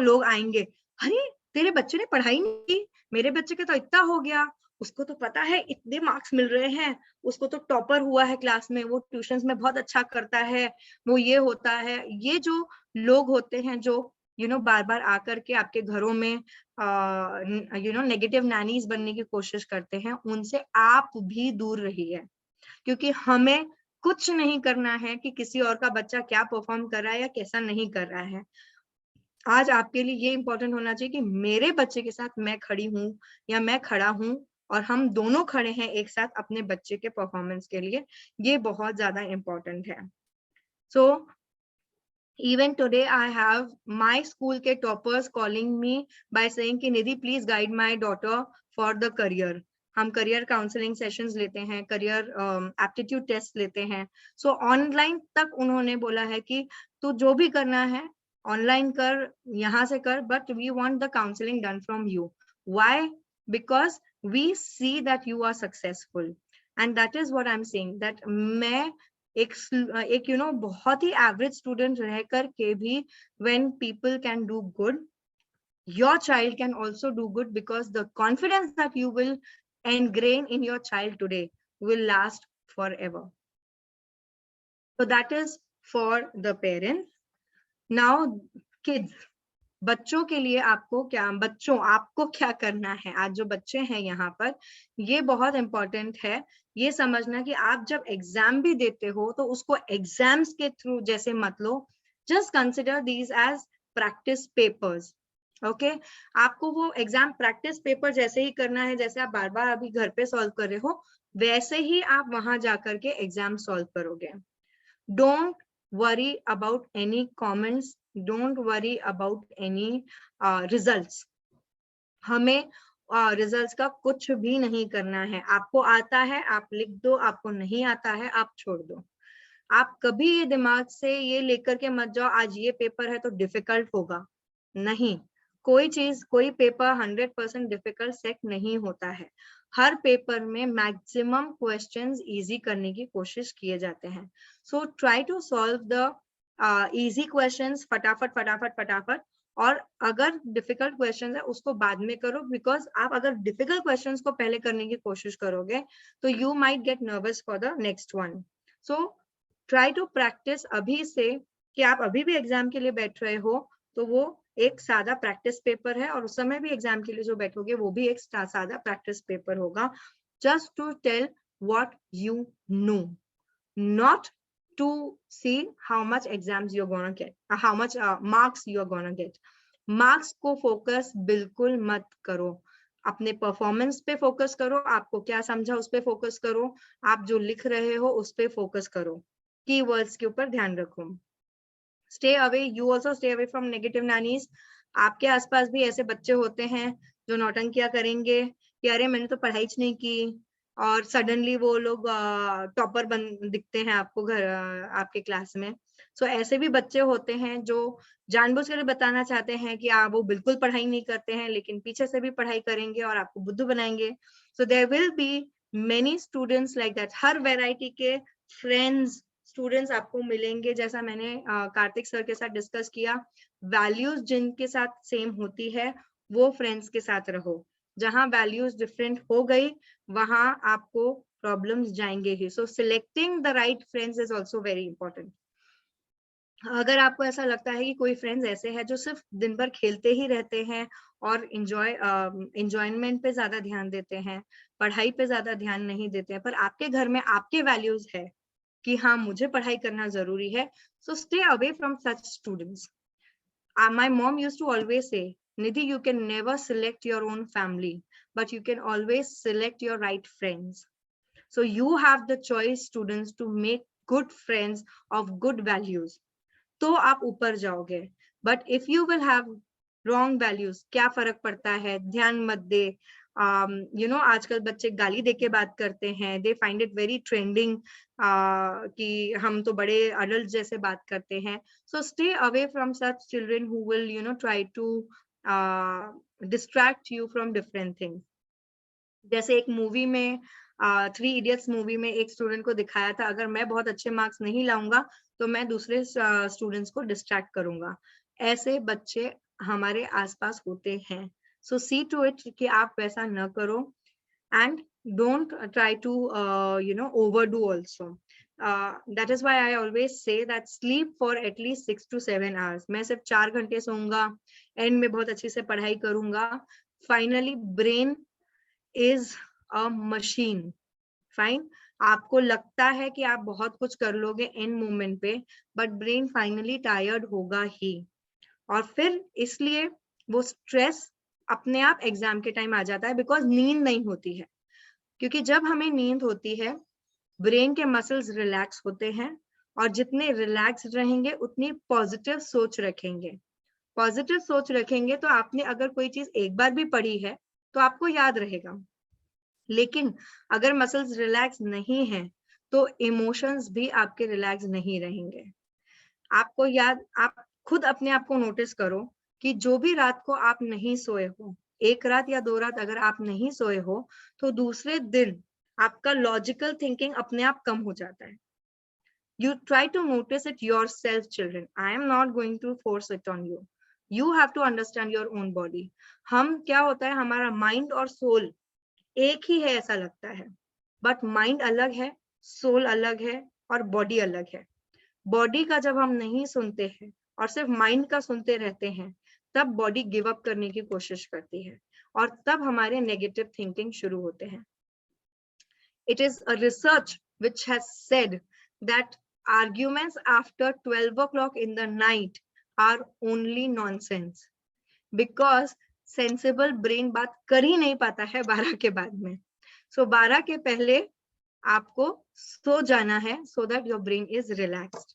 लोग आएंगे, अरे तेरे बच्चे ने पढ़ाई नहीं की, मेरे बच्चे के तो इतना हो गया, उसको तो पता है इतने मार्क्स मिल रहे हैं, उसको तो टॉपर हुआ है क्लास में, वो ट्यूशंस में बहुत अच्छा करता है, वो ये होता है। ये जो लोग होते हैं जो बार बार आकर के आपके घरों में नेगेटिव नैनीज बनने की कोशिश करते हैं, उनसे आप भी दूर रहिए। क्योंकि हमें कुछ नहीं करना है कि किसी और का बच्चा क्या परफॉर्म कर रहा है या कैसा नहीं कर रहा है। आज आपके लिए ये इंपॉर्टेंट होना चाहिए कि मेरे बच्चे के साथ मैं खड़ी हूँ या मैं खड़ा हूँ, और हम दोनों खड़े हैं एक साथ अपने बच्चे के परफॉर्मेंस के लिए। ये बहुत ज्यादा इंपॉर्टेंट है। सो even today I have my school ke toppers calling me by saying कि निधि please guide my daughter for the career. हम करियर काउंसलिंग सेशंस लेते हैं, करियर एप्टीट्यूड टेस्ट लेते हैं। सो ऑनलाइन तक उन्होंने बोला है कि तू जो भी करना है ऑनलाइन कर, यहाँ से कर, but we want the counselling done from you. Why? Because we see that you are successful, and that is what I am saying, that मैं एक बहुत ही एवरेज स्टूडेंट रह करके भी when people can do good, your child can also do good, because the confidence that you will ingrain in your child today will last forever. So that is for the parents. Now kids, बच्चों के लिए आपको क्या करना है, आज जो बच्चे हैं यहाँ पर, ये बहुत इंपॉर्टेंट है ये समझना कि आप जब एग्जाम भी देते हो तो उसको एग्जाम्स के थ्रू जैसे मत लो, just consider these as practice papers. Okay, आपको वो एग्जाम प्रैक्टिस पेपर जैसे ही करना है, जैसे आप बार बार अभी घर पे सॉल्व कर रहे हो वैसे ही आप वहां जाकर के एग्जाम सॉल्व करोगे। Don't worry about any comments, don't worry about any results. हमें रिजल्ट्स का कुछ भी नहीं करना है। आपको आता है आप लिख दो, आपको नहीं आता है आप छोड़ दो। आप कभी ये दिमाग से ये लेकर के मत जाओ आज ये पेपर है तो डिफिकल्ट होगा, नहीं, कोई चीज कोई पेपर 100% डिफिकल्ट सेट नहीं होता है। हर पेपर में मैक्सिमम क्वेश्चंस इजी करने की कोशिश किए जाते हैं। So try to solve the easy questions फटाफट फटाफट फटाफट, और अगर डिफिकल्ट क्वेश्चन है उसको बाद में करो, बिकॉज आप अगर डिफिकल्ट क्वेश्चंस को पहले करने की कोशिश करोगे तो you might get nervous for the next one. So try to practise अभी से, कि आप अभी भी एग्जाम के लिए बैठ रहे हो तो वो एक सादा प्रैक्टिस पेपर है, और उस समय भी एग्जाम के लिए जो बैठोगे वो भी एक सादा प्रैक्टिस पेपर होगा, just to tell what you know, not to see how much exams you're gonna get, how much marks you're gonna get. Marks को फोकस बिल्कुल मत करो, अपने परफॉर्मेंस पे फोकस करो, आपको क्या समझा उस पे फोकस करो, आप जो लिख रहे हो उस पे फोकस करो, कीवर्ड्स के ऊपर ध्यान रखो। Stay away, you also stay away from negative nannies. आपके आसपास भी ऐसे बच्चे होते हैं जो नौटंकियां करेंगे कि अरे मैंने तो पढ़ाई नहीं की, और सडनली वो लोग टॉपर बन दिखते हैं आपको घर आपके क्लास में। सो ऐसे भी बच्चे होते हैं जो जानबूझकर बताना चाहते हैं कि वो बिल्कुल पढ़ाई नहीं करते हैं, लेकिन पीछे से भी पढ़ाई करेंगे और आपको बुद्धू बनाएंगे। So there will be many students like that. हर वैरायटी के फ्रेंड्स स्टूडेंट्स आपको मिलेंगे, जैसा मैंने कार्तिक सर के साथ डिस्कस किया, वैल्यूज जिनके साथ सेम होती है वो फ्रेंड्स के साथ रहो। जहां वैल्यूज डिफरेंट हो गई वहां आपको प्रॉब्लम्स जाएंगे ही। So selecting the right friends is also very important. अगर आपको ऐसा लगता है कि कोई फ्रेंड्स ऐसे हैं जो सिर्फ दिन भर खेलते ही रहते हैं और एंजॉयमेंट पे ज्यादा ध्यान देते हैं, पढ़ाई पे ज्यादा ध्यान नहीं देते हैं, पर आपके घर में आपके वैल्यूज है कि हाँ मुझे पढ़ाई करना जरूरी है, so stay away from such students. My mom used to always say, Nidhi, you can never select your own family, but you can always select your right friends. So you have the choice, students, to make good friends of good values. तो आप ऊपर जाओगे, but if you will have wrong values, क्या फर्क पड़ता है, ध्यान मत दे। आजकल बच्चे गाली देके बात करते हैं, they find it very trending कि हम तो बड़े अडल्ट जैसे बात करते हैं। So stay away from such children who will try to distract you from different things. जैसे एक मूवी में 3 इडियट्स मूवी में एक स्टूडेंट को दिखाया था, अगर मैं बहुत अच्छे मार्क्स नहीं लाऊंगा तो मैं दूसरे स्टूडेंट्स को डिस्ट्रैक्ट करूंगा। ऐसे बच्चे हमारे आसपास होते हैं। सो सी टू इट कि आप वैसा न करो, and don't try to overdo also. That is why I always say that sleep for at least 6 to 7 hours. मैं सिर्फ 4 घंटे सोऊंगा, एंड में बहुत अच्छे से पढ़ाई करूंगा। Finally brain is a machine, fine. आपको लगता है कि आप बहुत कुछ कर लोगे एंड मोमेंट पे, बट ब्रेन फाइनली टायर्ड होगा ही, और फिर इसलिए वो स्ट्रेस अपने आप एग्जाम के टाइम आ जाता है, बिकॉज नींद नहीं होती है। क्योंकि जब हमें नींद होती है ब्रेन के मसल्स रिलैक्स होते हैं, और जितने रिलैक्स रहेंगे उतनी पॉजिटिव सोच रखेंगे। पॉजिटिव सोच रखेंगे तो आपने अगर कोई चीज एक बार भी पढ़ी है तो आपको याद रहेगा, लेकिन अगर मसल्स रिलैक्स नहीं है तो इमोशंस भी आपके रिलैक्स नहीं रहेंगे। आपको आप खुद अपने आप को नोटिस करो कि जो भी रात को आप नहीं सोए हो, 1 रात या 2 रात अगर आप नहीं सोए हो, तो दूसरे दिन आपका लॉजिकल थिंकिंग अपने आप कम हो जाता है। You try to notice it yourself, children. I am not going to force it on you. You have to understand your own body. हम क्या होता है, हमारा माइंड और सोल एक ही है ऐसा लगता है, बट माइंड अलग है, सोल अलग है, और बॉडी अलग है। बॉडी का जब हम नहीं सुनते हैं और सिर्फ माइंड का सुनते रहते हैं, तब बॉडी गिव अप करने की कोशिश करती है और तब हमारे नेगेटिव थिंकिंग शुरू होते हैं. It is a research which has said that arguments after 12 o'clock in the night are only nonsense, because sensible brain बात कर ही नहीं पाता है 12 के बाद में. सो 12 के पहले आपको सो जाना है, so that your brain is relaxed.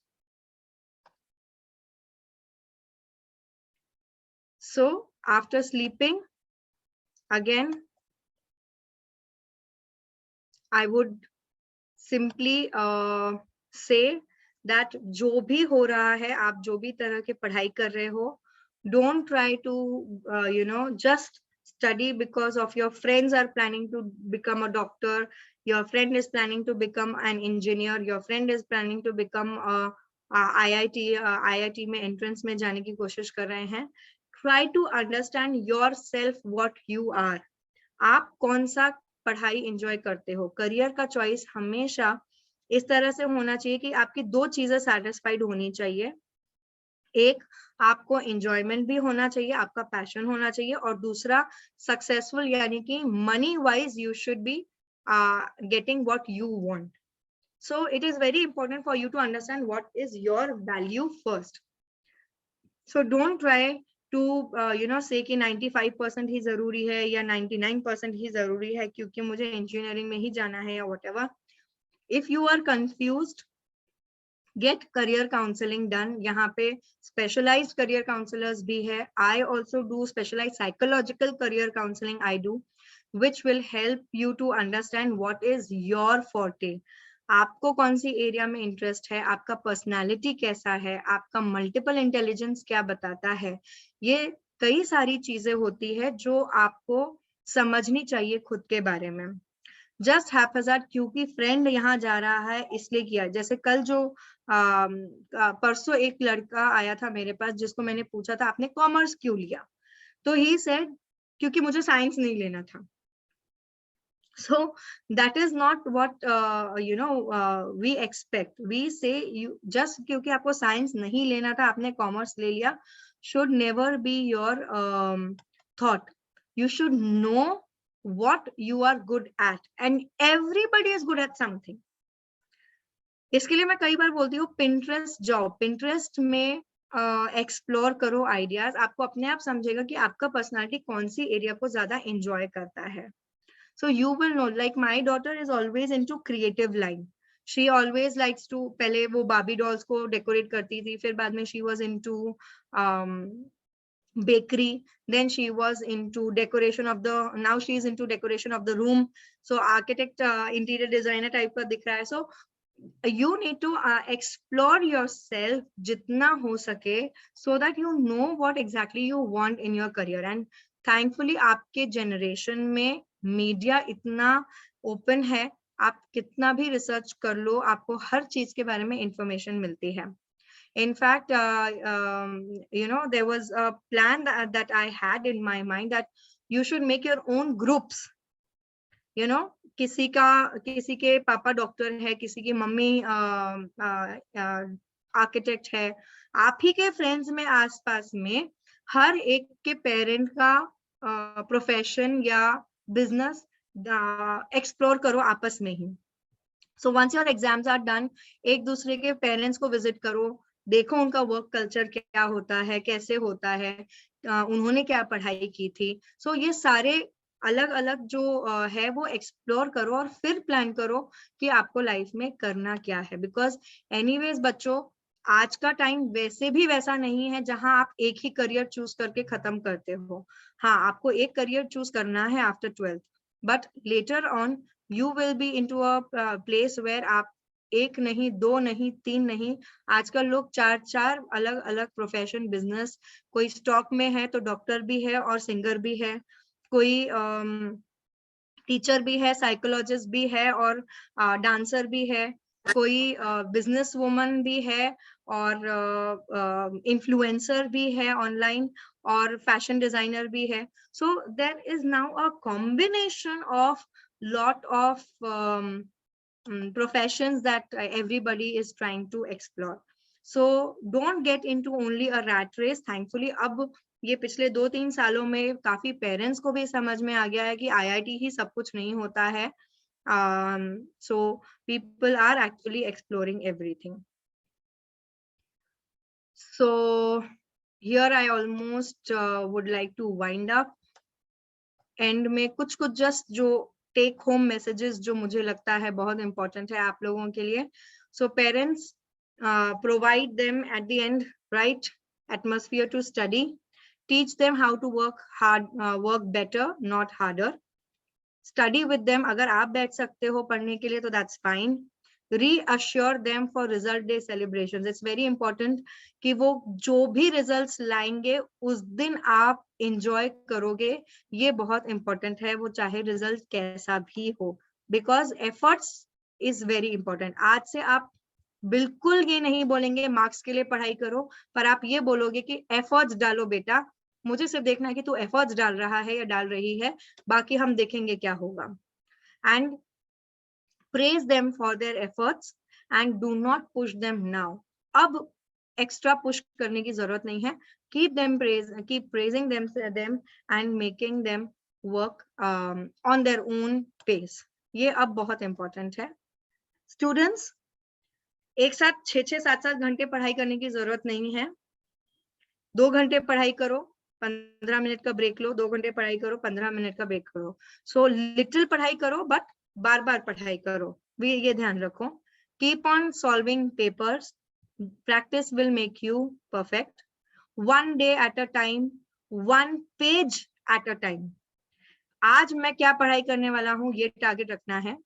So after sleeping, again I would simply say that जो भी हो रहा है, आप जो भी तरह की पढ़ाई कर रहे हो, don't try to just study because of your friends are planning to become a doctor, your friend is planning to become an engineer, your friend is planning to become a IIT में entrance में जाने की कोशिश कर रहे हैं. Try to understand yourself, what you are. आप कौन सा पढ़ाई एंजॉय करते हो. करियर का चॉइस हमेशा इस तरह से होना चाहिए कि आपकी दो चीजें सैटिस्फाइड होनी चाहिए. एक, आपको एंजॉयमेंट भी होना चाहिए, आपका पैशन होना चाहिए, और दूसरा सक्सेसफुल, यानी कि money wise you should be getting what you want. So it is very important for you to understand what is your value first. So don't try to say कि 95% ही जरूरी है या 99% ही जरूरी है क्योंकि मुझे इंजीनियरिंग में ही जाना है या whatever. If you are confused, get career counseling done. यहाँ पे specialized career counselors भी है. I also do specialized psychological career counseling I do, which will help you to understand what is your forte. आपको कौन सी area में interest है, आपका personality कैसा है, आपका मल्टीपल इंटेलिजेंस क्या बताता है. ये कई सारी चीजें होती है जो आपको समझनी चाहिए खुद के बारे में. जस्ट हैपहैज़ार्ड क्योंकि फ्रेंड यहाँ जा रहा है इसलिए किया. जैसे कल जो परसों एक लड़का आया था मेरे पास जिसको मैंने पूछा था आपने कॉमर्स क्यों लिया, तो ही सेड क्योंकि मुझे साइंस नहीं लेना था. So that is not what we expect. We say you just क्योंकि आपको साइंस नहीं लेना था आपने कॉमर्स ले लिया, should never be your thought. You should know what you are good at, and everybody is good at something. इसके लिए मैं कई बार बोलती हूँ Pinterest जाओ, Pinterest में एक्सप्लोर करो आइडियाज. आपको अपने आप समझेगा कि आपका पर्सनालिटी कौन सी एरिया को ज्यादा एंजॉय करता है. So you will know, like my daughter is always into creative line. She always likes to, पहले वो Barbie dolls को decorate करती थी, फिर बाद में she was into bakery, then she was into decoration of the, now she is into decoration of the room. So architect, interior designer type का दिख रहा है. So you need to explore yourself जितना हो सके, so that you know what exactly you want in your career. And thankfully आपके generation में media इतना ओपन है, आप कितना भी रिसर्च कर लो आपको हर चीज के बारे में इंफॉर्मेशन मिलती है. In fact there was a plan that I had in my mind that you should make your own groups. किसी के पापा डॉक्टर है, किसी की मम्मी आर्किटेक्ट है, आप ही के फ्रेंड्स में आसपास में हर एक के पेरेंट का प्रोफेशन या बिजनेस एक्सप्लोर करो आपस में ही. So once your exams are done, एक दूसरे के पेरेंट्स को विजिट करो, देखो उनका वर्क कल्चर क्या होता है, कैसे होता है, उन्होंने क्या पढ़ाई की थी. सो ये सारे अलग अलग जो है वो एक्सप्लोर करो और फिर प्लान करो कि आपको लाइफ में करना क्या है. बिकॉज एनीवेज बच्चों, आज का टाइम वैसे भी वैसा नहीं है जहां आप एक ही करियर चूज करके खत्म करते हो. हाँ, आपको एक करियर चूज करना है after 12th, but later on you will be into a place where आप एक नहीं, दो नहीं, तीन नहीं, आजकल लोग चार अलग अलग प्रोफेशन, बिजनेस, कोई स्टॉक में है तो डॉक्टर भी है और सिंगर भी है, कोई टीचर भी है, साइकोलॉजिस्ट भी है और डांसर भी है, कोई बिजनेस वुमन भी है और इन्फ्लुएंसर भी है ऑनलाइन, और फैशन डिजाइनर भी है. So there is now a combination of lot of professions that everybody is trying to explore. So don't get into only a rat race. Thankfully अब ये पिछले 2-3 सालों में काफी पेरेंट्स को भी समझ में आ गया है कि IIT ही सब कुछ नहीं होता है. So people are actually exploring everything. So here I almost would like to wind up. And में कुछ जस्ट जो टेक होम मैसेजेस जो मुझे लगता है बहुत इंपॉर्टेंट है आप लोगों के लिए. So parents, provide them at the end right atmosphere to study. Teach them how to work better not harder. Study with them. अगर आप बैठ सकते हो पढ़ने के लिए तो that's fine. reassure them for result day celebrations. It's very important कि वो जो भी results लाएंगे उस दिन आप enjoy करोगे. ये बहुत important है, वो चाहे result कैसा भी हो, because efforts is very important. आज से आप बिल्कुल ये नहीं बोलेंगे marks के लिए पढ़ाई करो, पर आप ये बोलोगे कि efforts डालो बेटा, मुझे सिर्फ देखना है कि तू efforts डाल रहा है या डाल रही है, बाकी हम देखेंगे क्या होगा. And praise them for their efforts and do not push them now. अब extra push करने की जरूरत नहीं है. Keep praising them and making them work on their own pace. ये अब बहुत important है. Students, एक साथ 6-7 घंटे पढ़ाई करने की जरूरत नहीं है. 2 घंटे पढ़ाई करो, 15 मिनट का ब्रेक लो, 2 घंटे पढ़ाई करो, 15 मिनट का ब्रेक करो. सो लिटिल पढ़ाई करो बट बार बार पढ़ाई करो. भी ये ध्यान रखो. Keep on solving papers. Practice will make you perfect. 1 day at a time, 1 page at a time. आज मैं क्या पढ़ाई करने वाला हूँ ये टारगेट रखना है.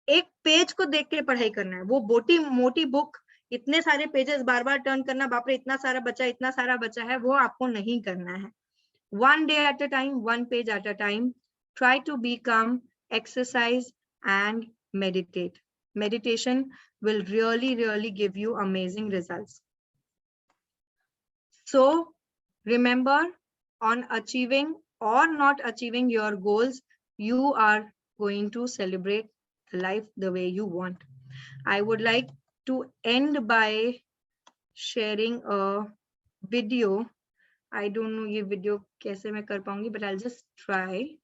एक पेज को देख के पढ़ाई करना है. वो मोटी बुक, इतने सारे पेजेस बार बार टर्न करना, बाप रे इतना सारा बचा है, वो आपको नहीं करना है. 1 day at a time, 1 page at a time. Try to be calm, exercise and meditate. Meditation will really give you amazing results. So remember, on achieving or not achieving your goals, you are going to celebrate life the way you want. I would like to end by sharing a video. I don't know ये video कैसे मैं कर पाऊंगी, but I'll just try.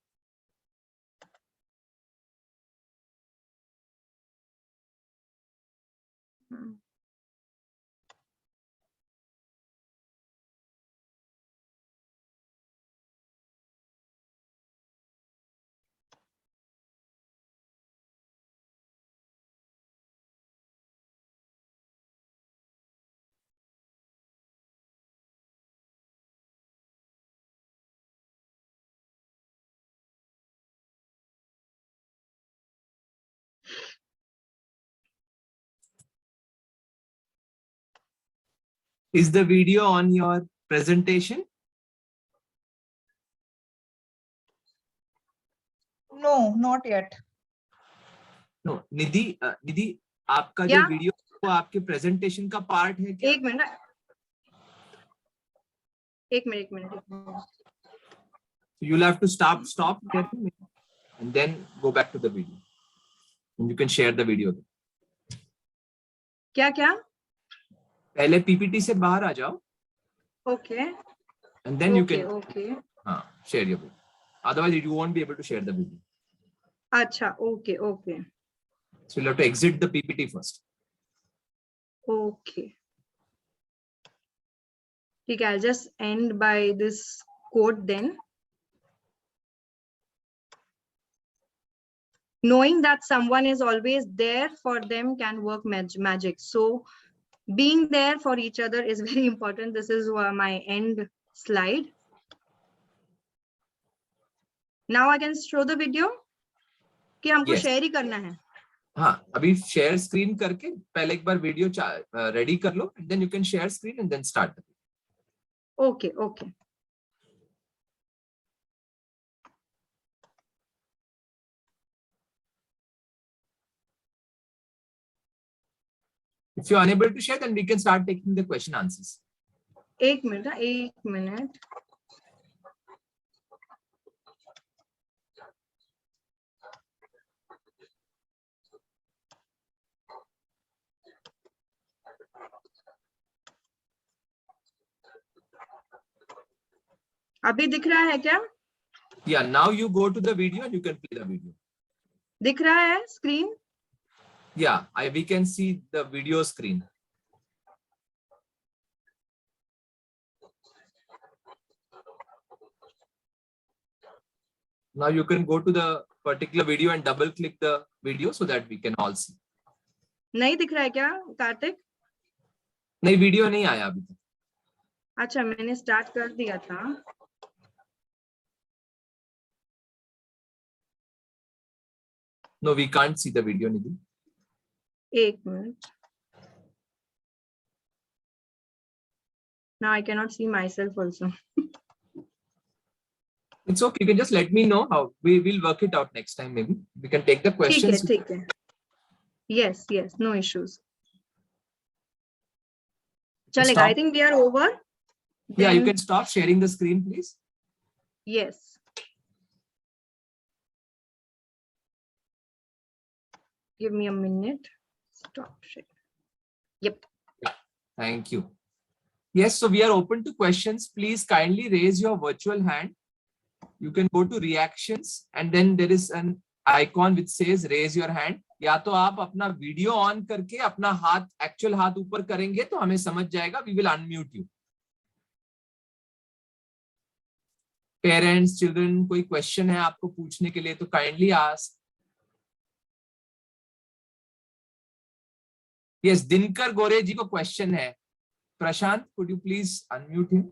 Is the video on your presentation? No, not yet. No, निधि आपका क्या? जो video वो आपके प्रेजेंटेशन का पार्ट है क्या? एक minute. You'll have to stop and then go back to the video. And you can share the video. क्या? पहले PPT से बाहर आ जाओ. Okay. And then you can हाँ, share your video. Otherwise you won't be able to share the video. अच्छा, okay. So you'll have to exit the PPT first. Okay. ठीक है, I'll just end by this quote then. Knowing that someone is always there for them can work magic. So being there for each other is very important. This is my end slide. Now I can show the video कि हमको share ही करना है. हाँ, अभी share screen करके पहले एक बार video ready कर लो, and then you can share screen and then start. Okay. If you're unable to share, then we can start taking the question answers. एक मिनट. अभी दिख रहा है क्या? Yeah, now you go to the video and you can play the video. दिख रहा है screen? Yeah, we can see the video screen. Now you can go to the particular video and double click the video so that we can all see. नहीं दिख रहा है क्या कार्तिक? नहीं, video नहीं आया अभी तक. अच्छा, मैंने स्टार्ट कर दिया था. No, we can't see the video, Nidhi. एक minute. Now I cannot see myself also. It's okay. You can just let me know how we will work it out next time. Maybe we can take the questions. ठीक है. Yes, no issues. चलेगा. I think we are over. Yeah, you can stop sharing the screen, please. Yes. Give me a minute. Stop sharing. Yep. Thank you. Yes, so we are open to questions. Please kindly raise your virtual hand. You can go to reactions and then there is an icon which says raise your hand. या तो आप अपना video on करके अपना हाथ, actual हाथ ऊपर करेंगे तो हमें समझ जाएगा. We will unmute you. Parents, children, कोई क्वेश्चन है आपको पूछने के लिए तो काइंडली आस्क. यस, दिनकर गोरे जी को क्वेश्चन है. प्रशांत, could you please unmute him?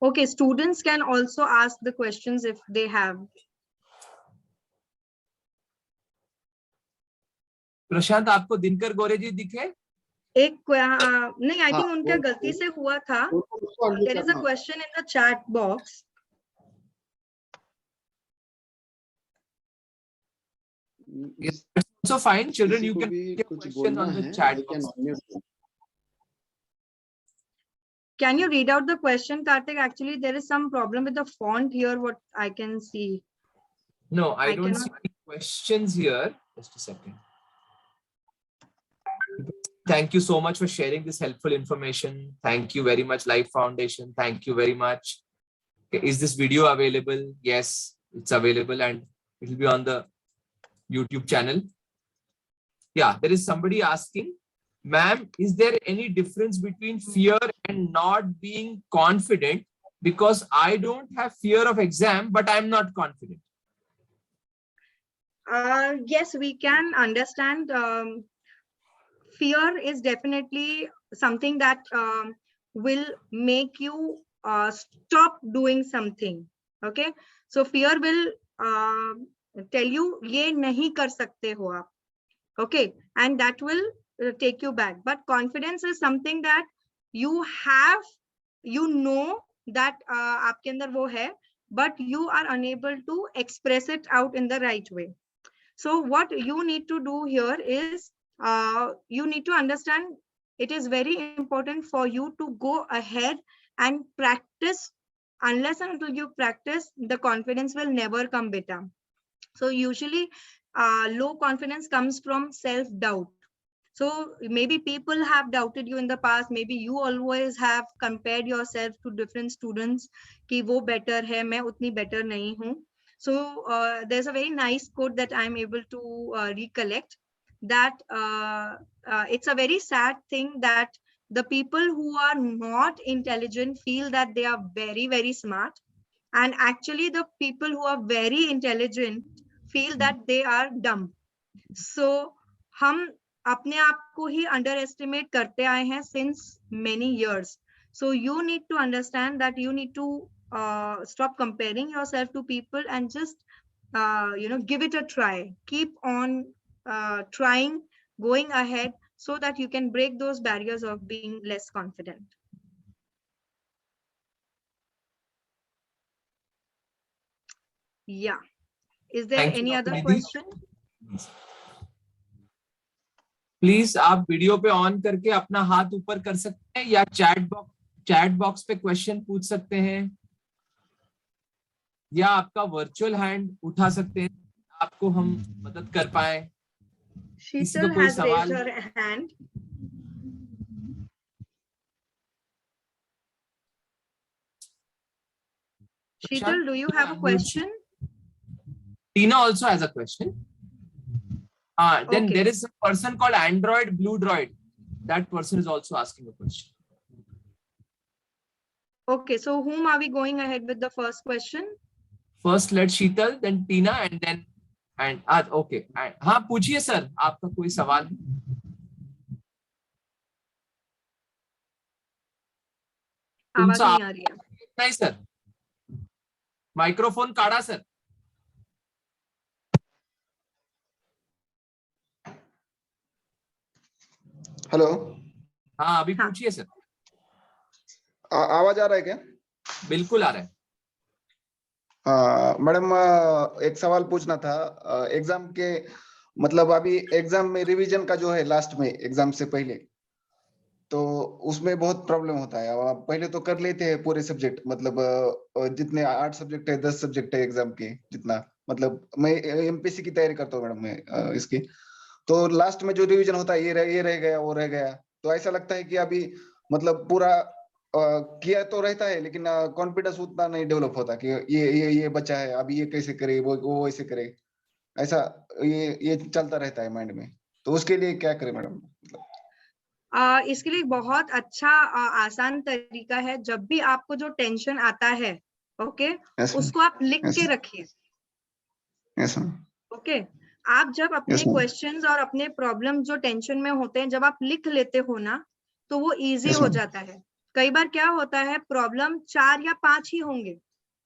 Okay, students can also ask the questions if they have. प्रशांत, आपको दिनकर गोरे जी दिखे? एक नहीं, I think उनका गलती से हुआ था. There is a question in the chat box. Yes, so fine, children, you can get question on the chat box. Can you read out the question, Karthik? Actually, there is some problem with the font here, what I can see. No, I don't see any questions here. Just a second. Thank you so much for sharing this helpful information. Thank you very much, Life Foundation. Thank you very much. Okay, is this video available? Yes, it's available and it will be on the YouTube channel. Yeah, there is somebody asking, ma'am, is there any difference between fear and not being confident? Because I don't have fear of exam, but I'm not confident. Yes, we can understand. Fear is definitely something that will make you stop doing something. Okay, so fear will tell you ये नहीं कर सकते हो आप. Okay, and that will take you back. But confidence is something that you have, you know that आपके अंदर वो है, but you are unable to express it out in the right way. So what you need to do here is you need to understand it is very important for you to go ahead and practice. Unless and until you practice, the confidence will never come, beta. So usually low confidence comes from self-doubt. So maybe people have doubted you in the past. Maybe you always have compared yourself to different students कि वो better है, मैं उतनी better नहीं हूँ. So there's a very nice quote that I'm able to recollect, that it's a very sad thing that the people who are not intelligent feel that they are very, very smart. And actually the people who are very intelligent feel that they are dumb. So हम अपने आप को ही underestimate करते आए हैं since many years. So you need to understand that you need to stop comparing yourself to people and just give it a try. Keep on trying, going ahead, so that you can break those barriers of being less confident. Yeah. Is there any other question? Please आप video पे on करके अपना हाथ ऊपर कर सकते हैं या चैट बॉक्स पे क्वेश्चन पूछ सकते हैं. या आपका वर्चुअल हैंड उठा सकते हैं, आपको हम मदद कर पाए। किसी को Sheetal कोई has raised सवाल? her hand. Sheetal, do you have a question? Tina also has a question. Then Okay. there is a person called Android Blue Droid. That person is also asking a question. Okay, so whom are we going ahead with the first question? First let Sheetal, then Tina, and then okay. हाँ पूछिए sir, आपका कोई सवाल है? आवाज नहीं आ रही है। नहीं सर, माइक्रोफोन काढ़ा सर। हेलो। हाँ अभी पूछिए सर। आवाज आ रहा है क्या? बिल्कुल आ रहा है। मैडम एक सवाल पूछना था। एग्जाम के मतलब अभी एग्जाम में रिवीजन का जो है लास्ट में एग्जाम से पहले, तो उसमें बहुत प्रॉब्लम होता है। पहले तो कर लेते हैं पूरे सब्जेक्ट, मतलब जितने 8 सब्जेक्ट है 10 सब्जेक्ट है एग्जाम के जितना, मतलब मैं एमपीसी की तैयारी करता हूँ मैडम मैं इसकी। तो लास्ट में जो रिवीजन होता है ये रह गया वो रह गया, तो ऐसा लगता है कि अभी मतलब पूरा किया तो रहता है लेकिन कॉन्फिडेंस उतना नहीं डेवलप होता कि ये बचा है, अभी ये कैसे करे, वो ऐसे करे, ऐसा ये चलता रहता है माइंड में। तो उसके लिए क्या करें मैडम? इसके लिए बहुत अच्छा आसान तरीका है। जब भी आपको जो टेंशन आता है, ओके, उसको आप लिख के रखिए। ओके, आप जब अपने क्वेश्चंस और अपने प्रॉब्लम जो टेंशन में होते हैं जब आप लिख लेते हो ना, तो वो इजी हो जाता है। कई बार क्या होता है, प्रॉब्लम 4 या 5 ही होंगे,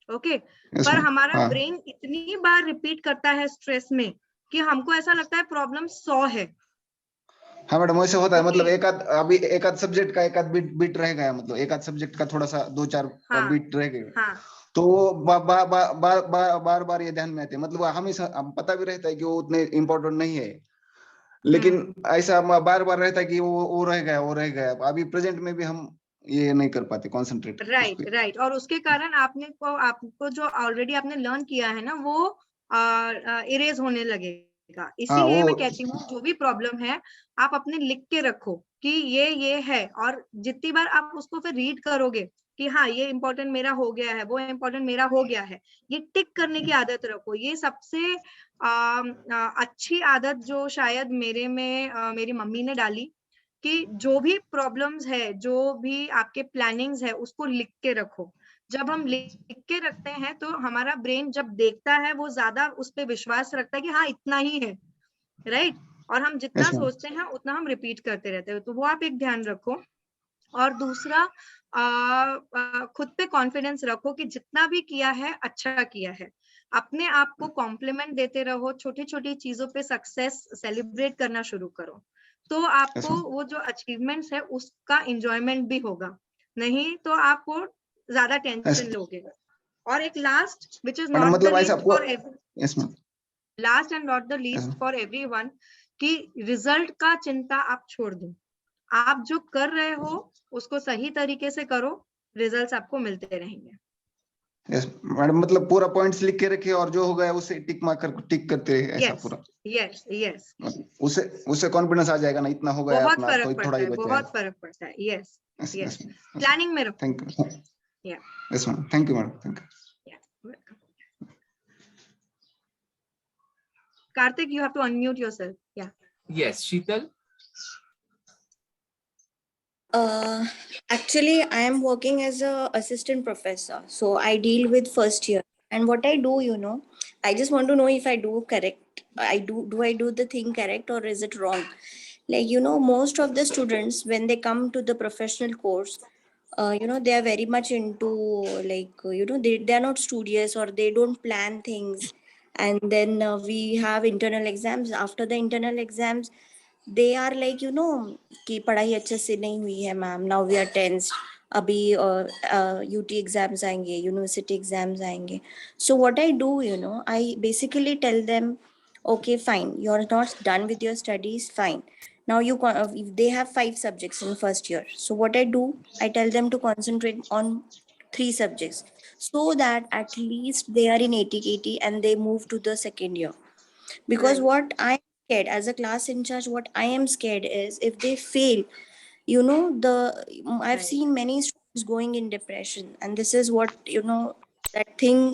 ओके, पर हमारा ब्रेन इतनी बार रिपीट करता है स्ट्रेस में कि हमको ऐसा लगता है प्रॉब्लम 100 है। हाँ मैडम वैसे होता है, मतलब एक आध सब्जेक्ट का एक आध बीट रह गया, मतलब एक आध सब्जेक्ट का थोड़ा सा 2-4 बीट रह गए, तो वो बार बार ये ध्यान में आते हैं। मतलब हमेशा पता भी रहता है कि वो उतने इम्पोर्टेंट नहीं है, लेकिन ऐसा बार बार रहता है कि वो रह गया। अभी प्रेजेंट में भी हम ये नहीं कर पाते कॉन्सेंट्रेट। राइट। और उसके कारण आपको जो ऑलरेडी आपने लर्न किया है ना, वो इरेज होने लगेगा। इसीलिए मैं कहती हूँ जो भी प्रॉब्लम है आप अपने लिख के रखो कि ये है, और जितनी बार आप उसको फिर रीड करोगे कि हाँ ये इम्पोर्टेंट मेरा हो गया है, वो इम्पोर्टेंट मेरा हो गया है, ये टिक करने की आदत रखो। ये सबसे अच्छी आदत जो शायद मेरी मम्मी ने डाली कि जो भी प्रॉब्लम्स है, जो भी आपके प्लानिंग्स है, उसको लिख के रखो। जब हम लिख के रखते हैं तो हमारा ब्रेन जब देखता है वो ज्यादा उस पर विश्वास रखता है कि हाँ इतना ही है, राइट। और हम जितना सोचते हैं उतना हम रिपीट करते रहते हैं। तो वो आप एक ध्यान रखो। और दूसरा, खुद पे कॉन्फिडेंस रखो कि जितना भी किया है अच्छा किया है। अपने आप को कॉम्प्लीमेंट देते रहो, छोटी छोटी चीजों पे सक्सेस सेलिब्रेट करना शुरू करो, तो आपको वो जो अचीवमेंट्स है उसका एंजॉयमेंट भी होगा, नहीं तो आपको ज्यादा टेंशन लोगे। और एक last which is not the least for last and not the least for everyone, कि रिजल्ट का चिंता आप छोड़ दो। आप जो कर रहे हो उसको सही तरीके से करो, रिजल्ट्स आपको मिलते रहेंगे। यस मैडम, मतलब पूरा पॉइंट्स लिख के रखे और जो हो गया उसे टिक करते रहे, ऐसा पूरा। यस उससे कॉन्फिडेंस आ जाएगा ना, इतना हो गया अपना तो थोड़ा ही बचा है। बहुत फर्क पड़ता है। यस प्लानिंग में रखो। Thank you. Yes madam, thank you madam, thank you. Karthik, you have to unmute yourself. Yeah. Yes, Sheetal. Actually, I am working as a assistant professor, so I deal with first year. And what I do, I just want to know if I do correct. Do I do the thing correct or is it wrong? Like, most of the students, when they come to the professional course, they are very much into like, they are not studious or they don't plan things. And then we have internal exams. After the internal exams, they are like, कि पढ़ाई अच्छे से नहीं हुई है ma'am, now we are tensed, अभी UT exams आएंगे, university exams आएंगे. So what I do, I basically tell them, okay, fine, you're not done with your studies, fine. Now if they have 5 subjects in first year, so what I do, I tell them to concentrate on 3 subjects, so that at least they are in ATKT and they move to the second year. Because Right. what I am scared as a class in charge, what I am scared is if they fail, you know, I've Right. seen many students going in depression, and this is what, you know, that thing,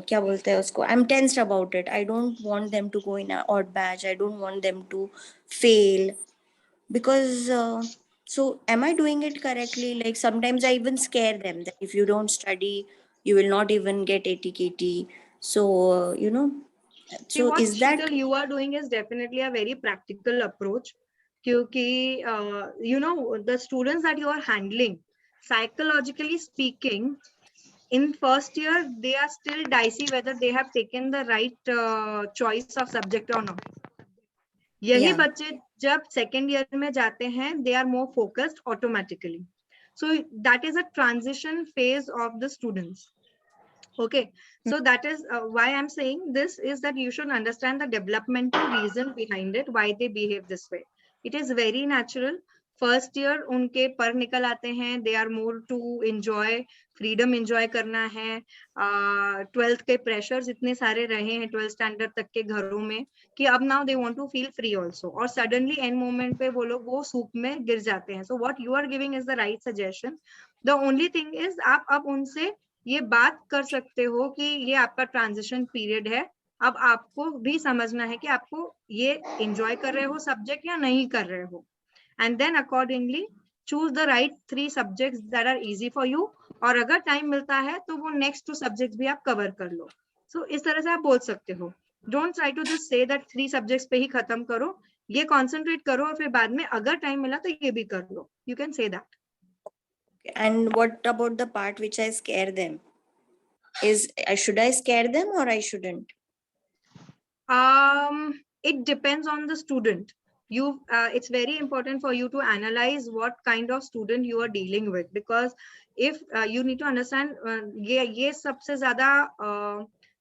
क्या बोलते हैं उसको, I'm tensed about it. I don't want them to go in a odd batch. I don't want them to fail because so am I doing it correctly? Like sometimes I even scare them that if you don't study, you will not even get ATKT. So you know, See, so what is that Sheetal you are doing is definitely a very practical approach. क्योंकि you know, the students that you are handling, psychologically speaking, in first year they are still dicey whether they have taken the right choice of subject or not. यही yeah, बच्चे जब second year में जाते हैं they are more focused automatically. So that is a transition phase of the students. Okay, so that is why I'm saying this is that you should understand the developmental reason behind it, why they behave this way. It is very natural. First year उनके पर निकल आते हैं, they are more to enjoy, freedom enjoy करना है. Twelfth के pressures इतने सारे रहे हैं 12th स्टैंडर्ड तक के घरों में कि अब now they want to feel free also, और सडनली एंड मोमेंट पे वो लोग वो सूप में गिर जाते हैं. So what you are giving is the right suggestion. The only thing is आप अब उनसे ये बात कर सकते हो कि ये आपका ट्रांजिशन पीरियड है, अब आपको भी समझना है कि आपको ये एंजॉय कर रहे हो सब्जेक्ट या नहीं कर रहे हो, and then accordingly choose the right 3 subjects that are easy for you. और अगर टाइम मिलता है तो वो नेक्स्ट 2 सब्जेक्ट्स भी आप कवर कर लो. सो इस तरह से आप बोल सकते हो. Don't try to just say that 3 subjects पे ही खत्म करो, ये कॉन्सेंट्रेट करो और फिर बाद में अगर टाइम मिला तो ये भी कर लो. You can say that. and what about the part which I scare them? Should I scare them or I shouldn't? It depends on the student. It's very important for you to analyze what kind of student you are dealing with, because if you need to understand ये सबसे ज्यादा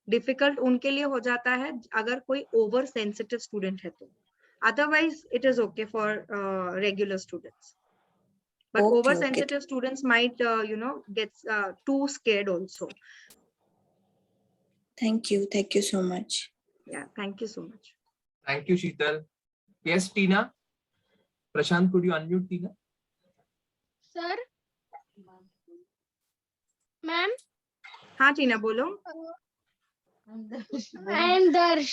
difficult उनके लिए हो जाता है अगर कोई over sensitive student है तो. Otherwise it is okay for regular students, but Okay, over okay. sensitive students might get too scared also. Thank you so much. Yeah, thank you so much. Thank you, Sheetal. Yes, Tina. Prashant, could you unmute Tina? Sir ma'am. हाँ टीना बोलो. I am दर्श.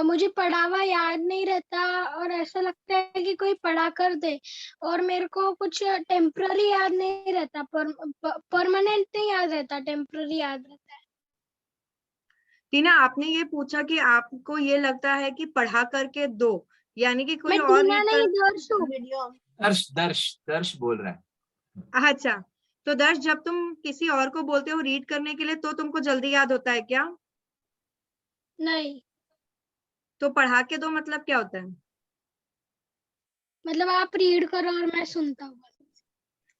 मुझे पढ़ा हुआ याद नहीं रहता और ऐसा लगता है कि कोई पढ़ा कर दे, और मेरे को कुछ टेम्पररी याद नहीं रहता, परमानेंट नहीं याद रहता, टेम्पररी याद रहता है. टीना, आपने ये पूछा कि आपको ये लगता है कि पढ़ा करके दो, यानी कि कोई मैं और टीना नहीं, दर्श हूँ. दर्श बोल रहा है. अच्छा, तो दर्श जब तुम किसी और को बोलते हो रीड करने के लिए तो तुमको जल्दी याद होता है क्या? नहीं, तो पढ़ा के दो मतलब क्या होता है? मतलब आप रीड करो और मैं सुनता हूँ.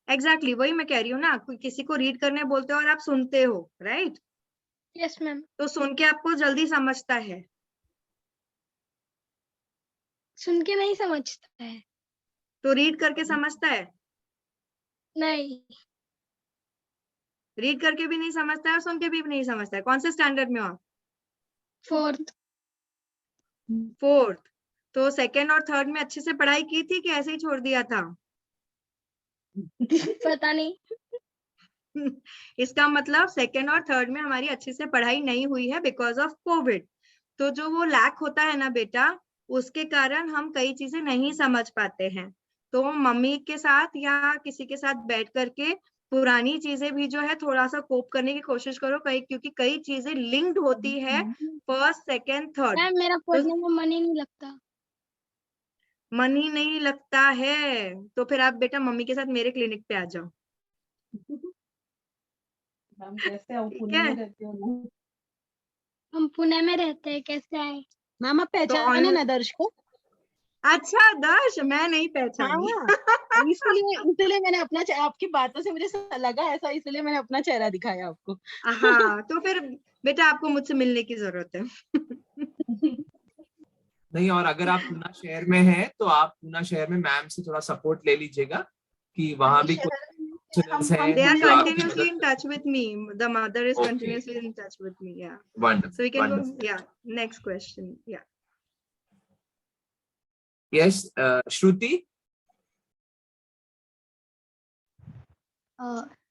एग्जैक्टली वही मैं कह रही हूँ ना, किसी को रीड करने बोलते हो और आप सुनते हो, राइट? Yes ma'am. तो सुन के आपको जल्दी समझता है, सुन के नहीं समझता है. तो रीड करके समझता है? नहीं, रीड करके भी नहीं समझता है और सुन के भी नहीं समझता है. कौन से स्टैंडर्ड में हो आप? 4th. तो सेकंड और थर्ड में अच्छे से पढ़ाई की थी कि ऐसे ही छोड़ दिया था? पता नहीं. इसका मतलब सेकंड और थर्ड में हमारी अच्छे से पढ़ाई नहीं हुई है बिकॉज ऑफ कोविड. तो जो वो लैक होता है ना बेटा, उसके कारण हम कई चीजें नहीं समझ पाते हैं. तो मम्मी के साथ या किसी के साथ बैठ करके पुरानी चीजें भी जो है थोड़ा सा कोप करने की कोशिश करो, क्योंकि कई चीजें लिंक्ड होती है फर्स्ट सेकंड थर्ड. मैम मेरा पढ़ने में मन ही नहीं लगता. मन ही नहीं लगता है तो फिर आप बेटा मम्मी के साथ मेरे क्लिनिक पे आ जाओ. कैसे आओ, ठीक पुणे है? में रहते हो ना? हम पुणे में रहते हैं, कैसे आए? मैम आप पहचाने ना दर्श को? अच्छा दर्श, मैं नहीं पहचानी. हाँ, इसलिए मैंने अपना आपकी बातों से मुझे लगा ऐसा, इसलिए मैंने अपना चेहरा दिखाया आपको. हाँ, तो फिर बेटा आपको मुझसे मिलने की जरूरत है. नहीं, और अगर आप पूना शहर में हैं तो आप पूना शहर में मैम से थोड़ा सपोर्ट ले लीजिएगा कि वहां भी students हैं They are जो आपकी continuously in मदद touch with me. The mother is Okay. continuously in touch with me. Yeah. wonderful So we can wonderful. go. Yeah. Next question. Yeah. Yes, Shruti.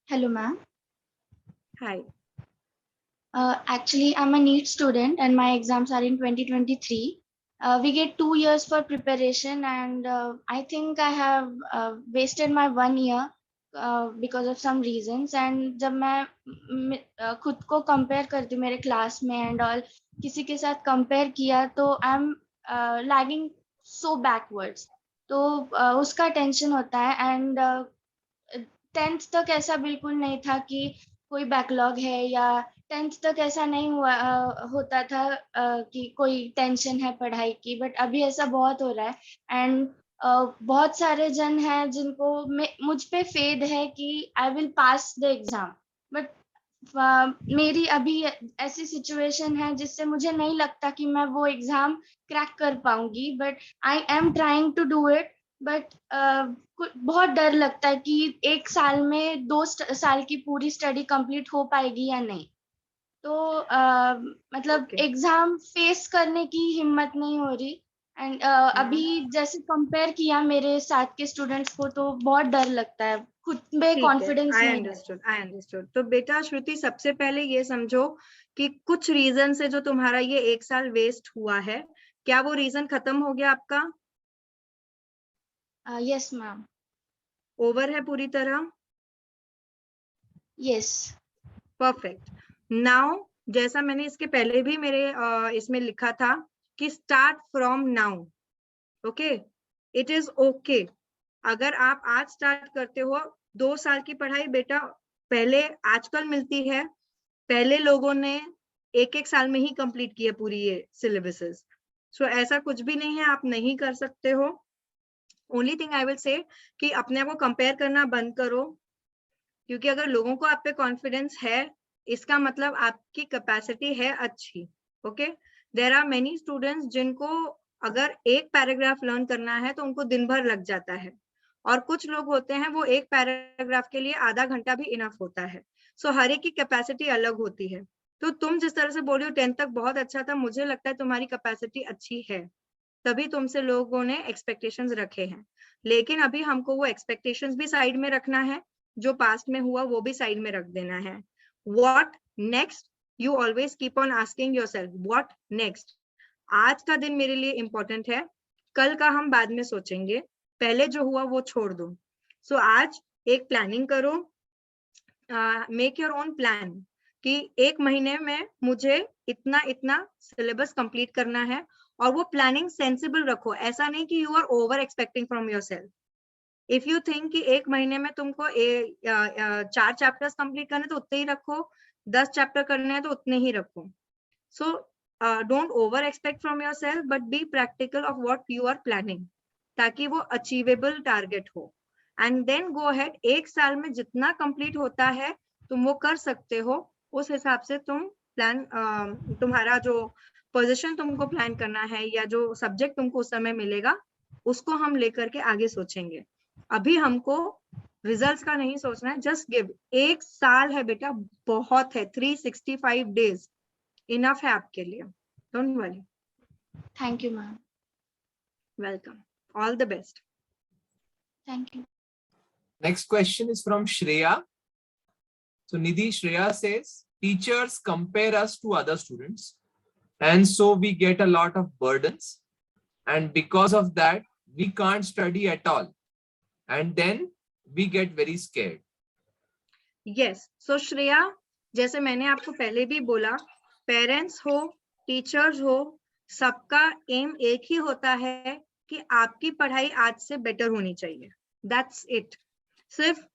Hello, ma'am. Hi. Actually, I'm a NEET student and my exams are in 2023. We get 2 years for preparation, and I think I have wasted my 1 year because of some reasons. And जब मैं खुद को compare करती हूँ मेरे class में and all, किसी के साथ compare किया तो I'm lagging so backwards. तो उसका tension होता है. And 10th तक ऐसा बिल्कुल नहीं था कि कोई बैकलॉग है, या 10th तक ऐसा नहीं होता था कि कोई टेंशन है पढ़ाई की. बट अभी ऐसा बहुत हो रहा है. एंड बहुत सारे जन हैं जिनको मुझ पे फेद है कि I will pass the exam. But मेरी अभी ऐसी सिचुएशन है जिससे मुझे नहीं लगता कि मैं वो एग्जाम क्रैक कर पाऊंगी. But I am trying to do it. But बहुत डर लगता है कि 1 साल में 2 साल की पूरी स्टडी कंप्लीट हो पाएगी या नहीं. तो मतलब एग्जाम फेस करने की हिम्मत नहीं हो रही. एंड अभी जैसे कंपेयर किया मेरे साथ के स्टूडेंट्स को तो बहुत डर लगता है, खुद में कॉन्फिडेंस नहीं है. I understood. तो बेटा श्रुति, सबसे पहले ये समझो कि कुछ रीजन से जो तुम्हारा ये 1 साल वेस्ट हुआ है, क्या वो रीजन खत्म हो गया आपका? Yes ma'am. ओवर है पूरी तरह? यस. परफेक्ट. नाउ जैसा मैंने इसके पहले भी मेरे इसमें लिखा था कि start from now. Okay, it is okay. अगर आप आज स्टार्ट करते हो 2 साल की पढ़ाई बेटा पहले आजकल मिलती है, पहले लोगों ने 1-1 साल में ही कंप्लीट किया पूरी ये सिलेबसेस. सो ऐसा कुछ भी नहीं है, आप नहीं कर सकते हो. Only thing I will say कि अपने आप को कंपेयर करना बंद करो, क्योंकि अगर लोगों को आप पे कॉन्फिडेंस है इसका मतलब आपकी कैपेसिटी है अच्छी. Okay, there are many students जिनको अगर एक पैराग्राफ लर्न करना है तो उनको दिन भर लग जाता है, और कुछ लोग होते हैं वो एक पैराग्राफ के लिए आधा घंटा भी इनफ होता है. सो हर एक की कैपेसिटी अलग होती है. तो तुम जिस तरह से बोल रही हो 10th तक बहुत अच्छा था, मुझे लगता है तुम्हारी कैपेसिटी अच्छी है, तभी तुमसे लोगों ने एक्सपेक्टेशंस रखे हैं. लेकिन अभी हमको वो एक्सपेक्टेशंस भी साइड में रखना है, जो पास्ट में हुआ वो भी साइड में रख देना है. What next? You always keep on asking yourself what next. आज का दिन मेरे लिए इंपॉर्टेंट है, कल का हम बाद में सोचेंगे, पहले जो हुआ वो छोड़ दो. सो आज एक प्लानिंग करो, मेक योर ओन प्लान कि 1 महीने में मुझे इतना इतना सिलेबस कंप्लीट करना है, और वो प्लानिंग सेंसिबल रखो. ऐसा नहीं कि you are over expecting from yourself. If you think कि 1 महीने में तुमको 4 चैप्टर्स कंप्लीट करने तो उतने ही रखो, 10 चैप्टर करने हैं तो उतने ही रखो. So don't over expect from yourself, but be practical of what you are planning, ताकि वो अचीवेबल टारगेट हो. And then go ahead. 1 साल में जितना कंप्लीट होता है तुम वो कर सकते हो, उस हिसाब से तुम प्लान, तुम्हारा जो पोजीशन तुमको प्लान करना है या जो सब्जेक्ट तुमको उस समय मिलेगा उसको हम लेकर के आगे सोचेंगे. अभी हमको रिजल्ट्स का नहीं सोचना है. Just give. 1 साल है बेटा, बहुत है. 365 डेज इनफ है आपके लिए. Don't worry. Thank you ma'am. Welcome. All the best. Thank you. Next question is from Shreya. So Nidhi, Shreya says, teachers compare us to other students, and so we get a lot of burdens, and because of that we can't study at all, and then we get very scared. Yes. So Shreya, जैसे मैंने आपको पहले भी बोला, parents हो, teachers हो, सबका M एक ही होता है कि आपकी पढ़ाई आज से बेटर होनी चाहिए. That's it. सिर्फ